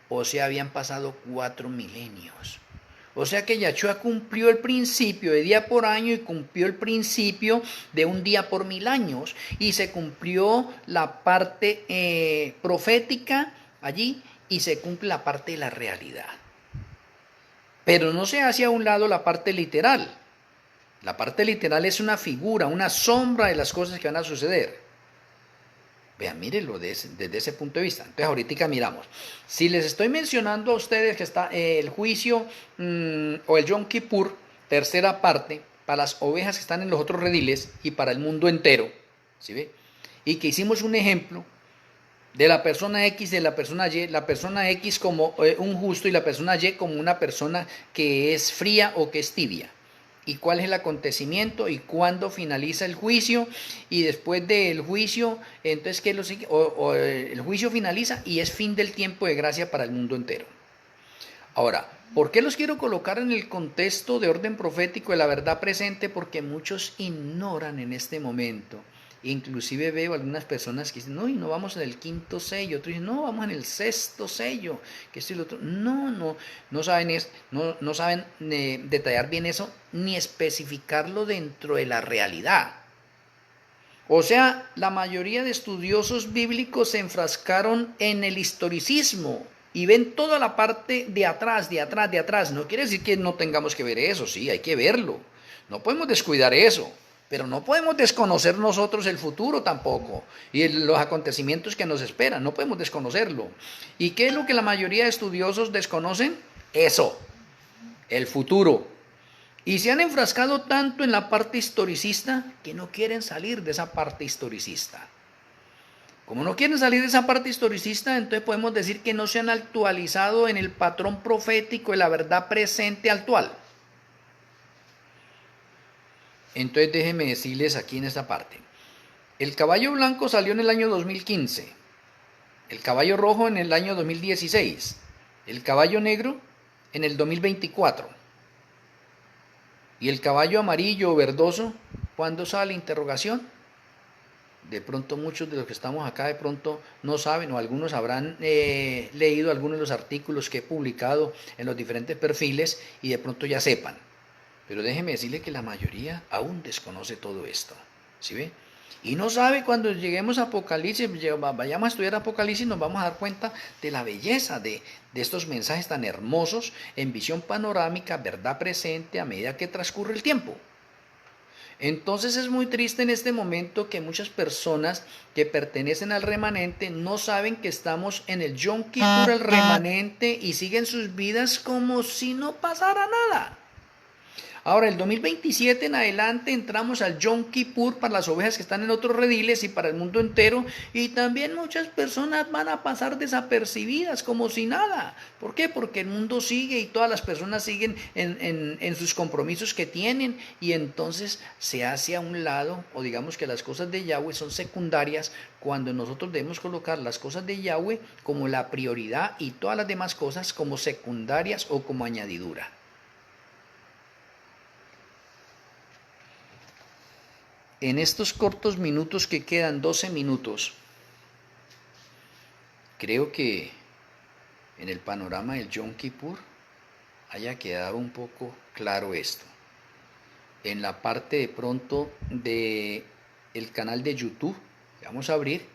O sea, habían pasado 4 milenios. O sea que Yahshua cumplió el principio de día por año y cumplió el principio de un día por 1000 años. Y se cumplió la parte profética allí y se cumple la parte de la realidad. Pero no se hace a un lado la parte literal. La parte literal es una figura, una sombra de las cosas que van a suceder. Vean, mírenlo desde ese punto de vista. Entonces ahorita miramos. Si les estoy mencionando a ustedes que está el juicio o el Yom Kippur, tercera parte, para las ovejas que están en los otros rediles y para el mundo entero, ¿sí ve? Y que hicimos un ejemplo de la persona X, de la persona X como un justo y la persona Y como una persona que es fría o que es tibia. Y cuál es el acontecimiento y cuándo finaliza el juicio, y después del juicio, entonces ¿qué es lo sigue? El juicio finaliza y es fin del tiempo de gracia para el mundo entero. Ahora, ¿por qué los quiero colocar en el contexto de orden profético de la verdad presente? Porque muchos ignoran en este momento. Inclusive veo algunas personas que dicen, no, y no vamos en el quinto sello, otros dicen, no, vamos en el sexto sello, que esto y lo otro. No saben, no saben detallar bien eso, ni especificarlo dentro de la realidad. O sea, la mayoría de estudiosos bíblicos se enfrascaron en el historicismo y ven toda la parte de atrás, de atrás, de atrás. No quiere decir que no tengamos que ver eso, sí, hay que verlo. No podemos descuidar eso, pero no podemos desconocer nosotros el futuro tampoco y los acontecimientos que nos esperan, no podemos desconocerlo. ¿Y qué es lo que la mayoría de estudiosos desconocen? Eso, el futuro. Y se han enfrascado tanto en la parte historicista que no quieren salir de esa parte historicista. Como no quieren salir de esa parte historicista, entonces podemos decir que no se han actualizado en el patrón profético de la verdad presente actual. Entonces déjenme decirles aquí en esta parte. El caballo blanco salió en el año 2015, el caballo rojo en el año 2016, el caballo negro en el 2024. ¿Y el caballo amarillo o verdoso? ¿Cuándo sale? Interrogación. De pronto muchos de los que estamos acá de pronto no saben, o algunos habrán leído algunos de los artículos que he publicado en los diferentes perfiles y de pronto ya sepan. Pero déjeme decirle que la mayoría aún desconoce todo esto. ¿Sí ve? Y no sabe cuando lleguemos a Apocalipsis, vayamos a estudiar Apocalipsis, nos vamos a dar cuenta de la belleza de estos mensajes tan hermosos en visión panorámica, verdad presente a medida que transcurre el tiempo. Entonces es muy triste en este momento que muchas personas que pertenecen al remanente no saben que estamos en el Yom Kippur, el remanente, y siguen sus vidas como si no pasara nada. Ahora, el 2027 en adelante entramos al Yom Kippur para las ovejas que están en otros rediles y para el mundo entero. Y también muchas personas van a pasar desapercibidas como si nada. ¿Por qué? Porque el mundo sigue y todas las personas siguen en sus compromisos que tienen. Y entonces se hace a un lado, o digamos que las cosas de Yahweh son secundarias, cuando nosotros debemos colocar las cosas de Yahweh como la prioridad y todas las demás cosas como secundarias o como añadidura. En estos cortos minutos que quedan, 12 minutos, creo que en el panorama del Yom Kippur haya quedado un poco claro esto. En la parte de pronto de el canal de YouTube que vamos a abrir,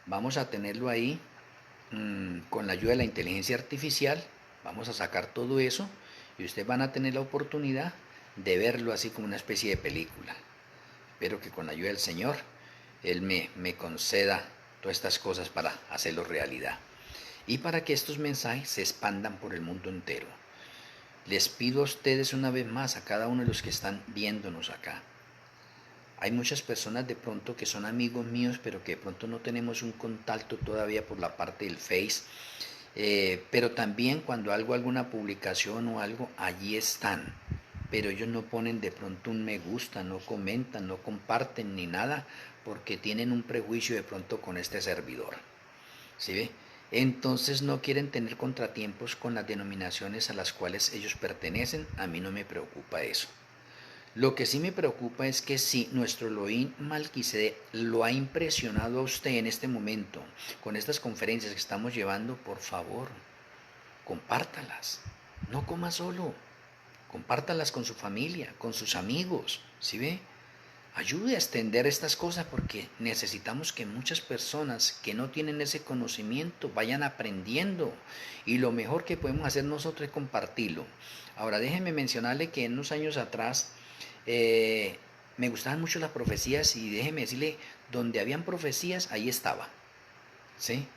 vamos a tenerlo ahí con la ayuda de la inteligencia artificial, vamos a sacar todo eso y ustedes van a tener la oportunidad de verlo así como una especie de película. Espero que con la ayuda del Señor, Él me conceda todas estas cosas para hacerlo realidad. Y para que estos mensajes se expandan por el mundo entero. Les pido a ustedes una vez más, a cada uno de los que están viéndonos acá. Hay muchas personas de pronto que son amigos míos, pero que de pronto no tenemos un contacto todavía por la parte del Face. Pero también cuando hago alguna publicación o algo, allí están. Pero ellos no ponen de pronto un me gusta, no comentan, no comparten ni nada, porque tienen un prejuicio de pronto con este servidor. ¿Sí ve? Entonces no quieren tener contratiempos con las denominaciones a las cuales ellos pertenecen. A mí no me preocupa eso. Lo que sí me preocupa es que si nuestro Elohim Malquisedec lo ha impresionado a usted en este momento, con estas conferencias que estamos llevando, por favor, compártalas. No coma solo. Compártalas con su familia, con sus amigos, ¿sí ve? ayude a extender estas cosas porque necesitamos que muchas personas que no tienen ese conocimiento vayan aprendiendo y lo mejor que podemos hacer nosotros es compartirlo. Ahora déjenme mencionarle que en unos años atrás me gustaban mucho las profecías y déjenme decirle, donde habían profecías, ahí estaba, ¿sí?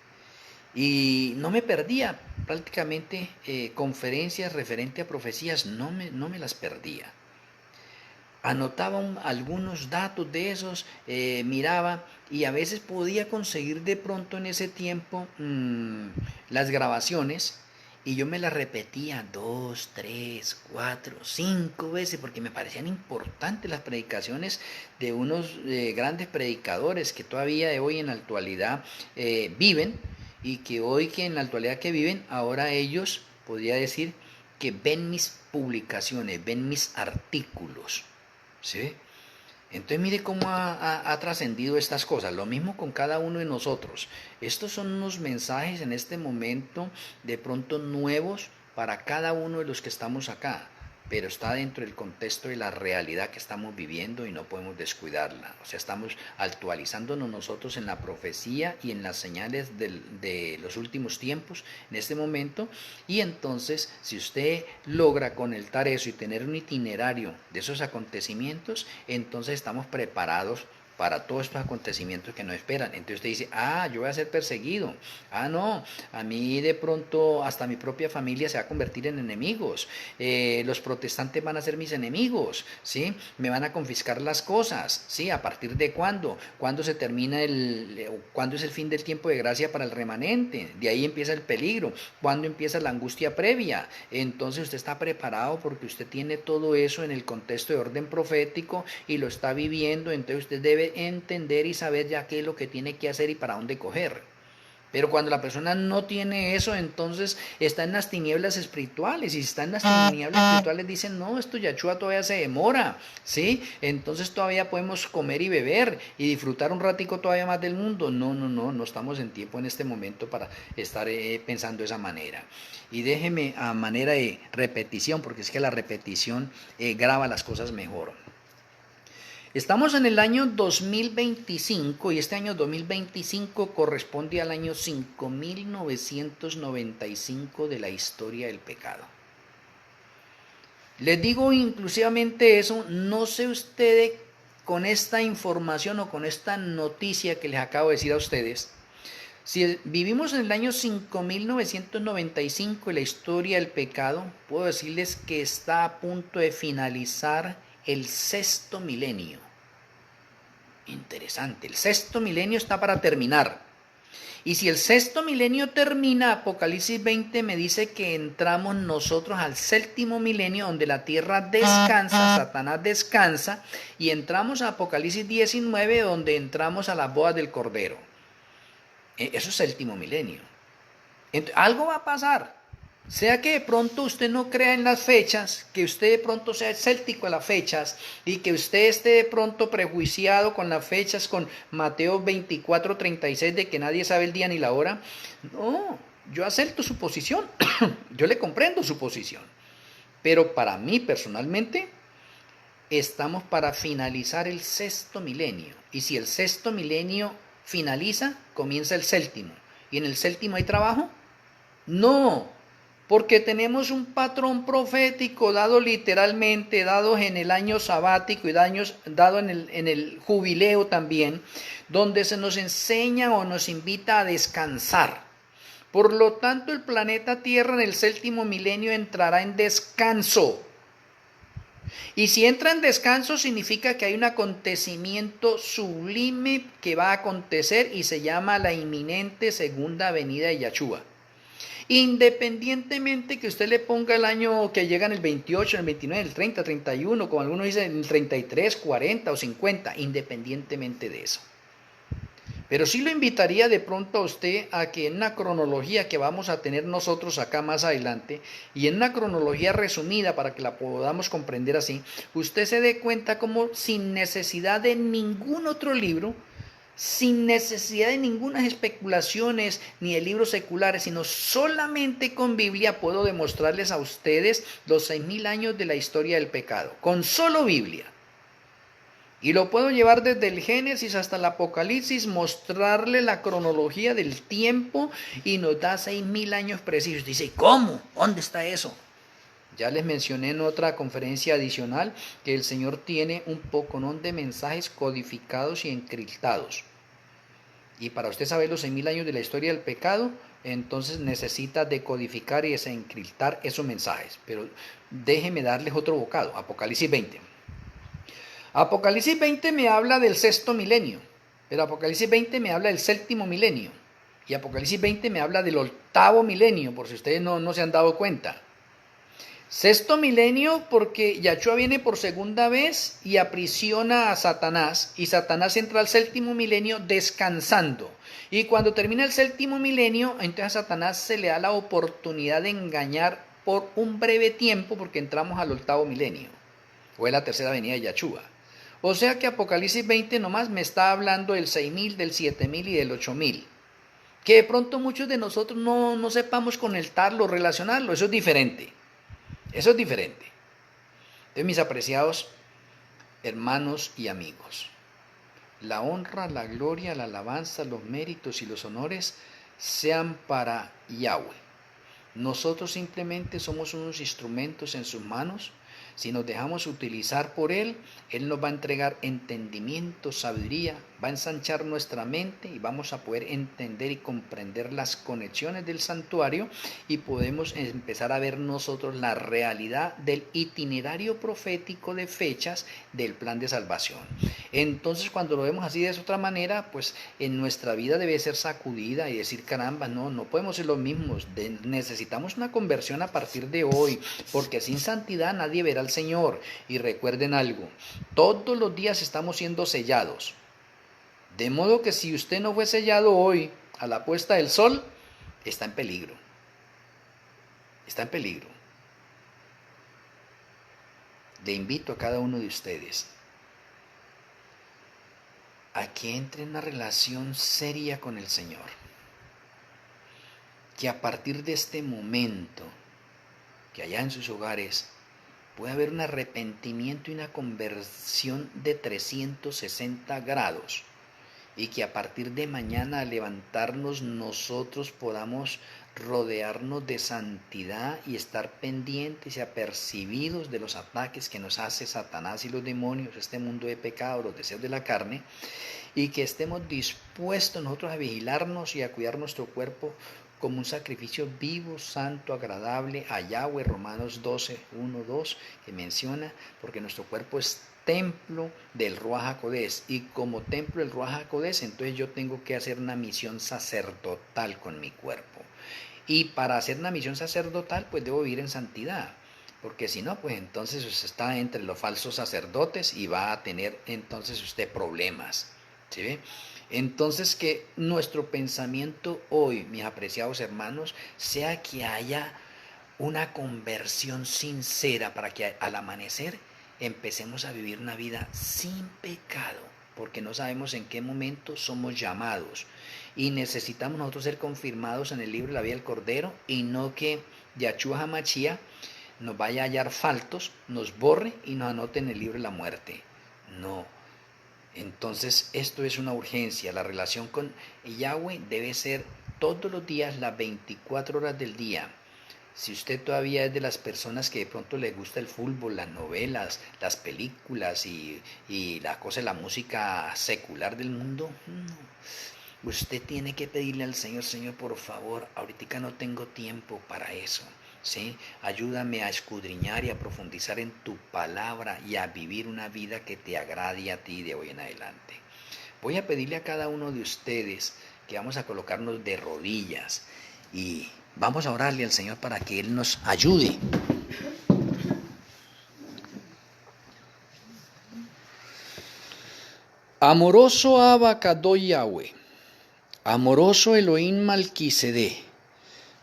Y no me perdía prácticamente conferencias referente a profecías, no me las perdía. Anotaba algunos datos de esos, miraba y a veces podía conseguir de pronto en ese tiempo las grabaciones y yo me las repetía 2, 3, 4, 5 veces porque me parecían importantes las predicaciones de unos grandes predicadores que todavía de hoy en la actualidad viven y que hoy que en la actualidad que viven, ahora ellos podría decir que ven mis publicaciones, ven mis artículos. ¿Sí? Entonces mire cómo ha trascendido estas cosas. Lo mismo con cada uno de nosotros. Estos son unos mensajes en este momento de pronto nuevos para cada uno de los que estamos acá. Pero está dentro del contexto de la realidad que estamos viviendo y no podemos descuidarla. O sea, estamos actualizándonos nosotros en la profecía y en las señales de los últimos tiempos en este momento. Y entonces, si usted logra conectar eso y tener un itinerario de esos acontecimientos, entonces estamos preparados para todos estos acontecimientos que nos esperan. Entonces usted dice, yo voy a ser perseguido. No, a mí de pronto hasta mi propia familia se va a convertir en enemigos. Los protestantes van a ser mis enemigos, ¿sí? Me van a confiscar las cosas, ¿sí? ¿A partir de cuándo? ¿Cuándo se termina cuándo es el fin del tiempo de gracia para el remanente? De ahí empieza el peligro. ¿Cuándo empieza la angustia previa? Entonces usted está preparado porque usted tiene todo eso en el contexto de orden profético y lo está viviendo. Entonces usted debe entender y saber ya qué es lo que tiene que hacer y para dónde coger. Pero cuando la persona no tiene eso, entonces está en las tinieblas espirituales. Y si está en las tinieblas espirituales, dicen, no, esto Yahshua todavía se demora, ¿sí? Entonces todavía podemos comer y beber y disfrutar un ratico todavía más del mundo. No estamos en tiempo en este momento para estar pensando de esa manera. Y déjeme a manera de repetición, porque es que la repetición graba las cosas mejor. Estamos en el año 2025 y este año 2025 corresponde al año 5995 de la historia del pecado. Les digo inclusivamente eso, no sé ustedes con esta información o con esta noticia que les acabo de decir a ustedes, si vivimos en el año 5995 y la historia del pecado, puedo decirles que está a punto de finalizar el sexto milenio. Interesante, el sexto milenio está para terminar. Y si el sexto milenio termina, Apocalipsis 20 me dice que entramos nosotros al séptimo milenio donde la tierra descansa, Satanás descansa, y entramos a Apocalipsis 19 donde entramos a las bodas del Cordero. Eso es séptimo milenio. Entonces, algo va a pasar. Sea que de pronto usted no crea en las fechas, que usted de pronto sea escéptico a las fechas y que usted esté de pronto prejuiciado con las fechas, con Mateo 24:36 de que nadie sabe el día ni la hora. No, yo acepto su posición, yo le comprendo su posición. Pero para mí personalmente, estamos para finalizar el sexto milenio. Y si el sexto milenio finaliza, comienza el séptimo. ¿Y en el séptimo hay trabajo? No. Porque tenemos un patrón profético dado literalmente, dado en el año sabático y dado en el jubileo también, donde se nos enseña o nos invita a descansar. Por lo tanto, el planeta Tierra en el séptimo milenio entrará en descanso. Y si entra en descanso significa que hay un acontecimiento sublime que va a acontecer y se llama la inminente segunda venida de Yahshua. Independientemente que usted le ponga el año que llega en el 28, en el 29, en el 30, 31, como algunos dicen, en el 33, 40 o 50, independientemente de eso. Pero sí lo invitaría de pronto a usted a que en una cronología que vamos a tener nosotros acá más adelante, y en una cronología resumida para que la podamos comprender así, usted se dé cuenta como sin necesidad de ningún otro libro, sin necesidad de ninguna especulaciones ni de libros seculares, sino solamente con Biblia puedo demostrarles a ustedes los 6000 años de la historia del pecado, con solo Biblia. Y lo puedo llevar desde el Génesis hasta el Apocalipsis, mostrarle la cronología del tiempo y nos da 6.000 años precisos. Dice, ¿cómo? ¿Dónde está eso? Ya les mencioné en otra conferencia adicional que el Señor tiene un poconón de mensajes codificados y encriptados. Y para usted saber los 6.000 años de la historia del pecado, entonces necesita decodificar y desencriptar esos mensajes. Pero déjeme darles otro bocado. Apocalipsis 20. Apocalipsis 20 me habla del sexto milenio, pero Apocalipsis 20 me habla del séptimo milenio, y Apocalipsis 20 me habla del octavo milenio, por si ustedes no se han dado cuenta. Sexto milenio porque Yahshua viene por segunda vez y aprisiona a Satanás, y Satanás entra al séptimo milenio descansando. Y cuando termina el séptimo milenio, entonces a Satanás se le da la oportunidad de engañar por un breve tiempo, porque entramos al octavo milenio, o es la tercera venida de Yahshua. O sea que Apocalipsis 20 nomás me está hablando del 6.000, del 7.000 y del 8.000. Que de pronto muchos de nosotros no sepamos conectarlo, relacionarlo. Eso es diferente. Eso es diferente. Entonces, mis apreciados hermanos y amigos, la honra, la gloria, la alabanza, los méritos y los honores sean para Yahweh. Nosotros simplemente somos unos instrumentos en sus manos. Si nos dejamos utilizar por Él, Él nos va a entregar entendimiento, sabiduría, va a ensanchar nuestra mente y vamos a poder entender y comprender las conexiones del santuario, y podemos empezar a ver nosotros la realidad del itinerario profético de fechas del plan de salvación. Entonces, cuando lo vemos así de esa otra manera, pues en nuestra vida debe ser sacudida y decir, caramba, no podemos ser los mismos, necesitamos una conversión a partir de hoy, porque sin santidad nadie verá al Señor. Y recuerden algo, todos los días estamos siendo sellados, de modo que si usted no fue sellado hoy a la puesta del sol, está en peligro, está en peligro. Le invito a cada uno de ustedes a que entre en una relación seria con el Señor, que a partir de este momento, que allá en sus hogares puede haber un arrepentimiento y una conversión de 360 grados, y que a partir de mañana al levantarnos nosotros podamos rodearnos de santidad y estar pendientes y apercibidos de los ataques que nos hace Satanás y los demonios, este mundo de pecado, los deseos de la carne, y que estemos dispuestos nosotros a vigilarnos y a cuidar nuestro cuerpo como un sacrificio vivo, santo, agradable a Yahweh. Romanos 12, 1, 2, que menciona, porque nuestro cuerpo es templo del Ruach HaKodesh, y como templo del Ruach HaKodesh, entonces yo tengo que hacer una misión sacerdotal con mi cuerpo. Y para hacer una misión sacerdotal, pues debo vivir en santidad, porque si no, pues entonces usted está entre los falsos sacerdotes y va a tener entonces usted problemas. ¿Sí ve? Entonces, que nuestro pensamiento hoy, mis apreciados hermanos, sea que haya una conversión sincera, para que al amanecer empecemos a vivir una vida sin pecado, porque no sabemos en qué momento somos llamados, y necesitamos nosotros ser confirmados en el libro de la vida del Cordero, y no que Yahshua HaMashiach nos vaya a hallar faltos, nos borre y nos anote en el libro de la muerte. No. Entonces esto es una urgencia. La relación con Yahweh debe ser todos los días, las 24 horas del día. Si usted todavía es de las personas que de pronto le gusta el fútbol, las novelas, las películas y la música secular del mundo, usted tiene que pedirle al Señor, Señor, por favor, ahorita no tengo tiempo para eso. ¿Sí? Ayúdame a escudriñar y a profundizar en tu palabra y a vivir una vida que te agrade a ti de hoy en adelante. Voy a pedirle a cada uno de ustedes que vamos a colocarnos de rodillas y vamos a orarle al Señor para que Él nos ayude. Amoroso Abba Kadosh Yahweh, amoroso Elohim Malquisedec,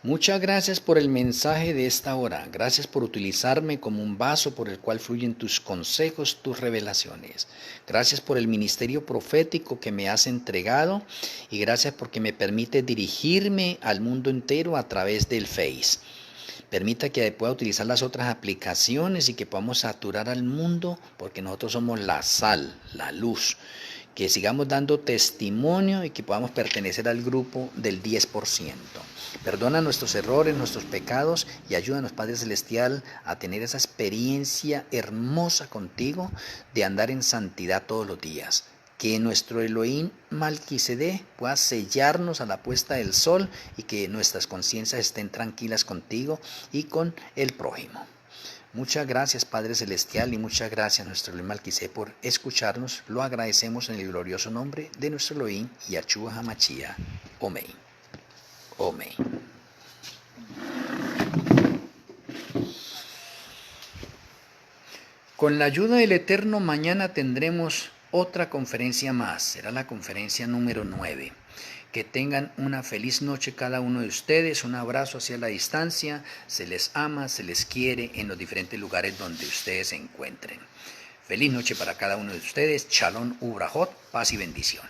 muchas gracias por el mensaje de esta hora. Gracias por utilizarme como un vaso por el cual fluyen tus consejos, tus revelaciones. Gracias por el ministerio profético que me has entregado, y gracias porque me permite dirigirme al mundo entero a través del Face. Permita que pueda utilizar las otras aplicaciones y que podamos saturar al mundo, porque nosotros somos la sal, la luz. Que sigamos dando testimonio y que podamos pertenecer al grupo del 10%. Perdona nuestros errores, nuestros pecados y ayúdanos, Padre Celestial, a tener esa experiencia hermosa contigo de andar en santidad todos los días. Que nuestro Elohim Malquisedec pueda sellarnos a la puesta del sol y que nuestras conciencias estén tranquilas contigo y con el prójimo. Muchas gracias, Padre Celestial, y muchas gracias, nuestro Elohim Malquisedec, por escucharnos. Lo agradecemos en el glorioso nombre de nuestro Elohim, Yahshua HaMashiach. Amén. Amén. Con la ayuda del Eterno, mañana tendremos otra conferencia más. Será la conferencia número 9. Que tengan una feliz noche cada uno de ustedes, un abrazo hacia la distancia, se les ama, se les quiere en los diferentes lugares donde ustedes se encuentren. Feliz noche para cada uno de ustedes, Shalom Ubrajot, paz y bendición.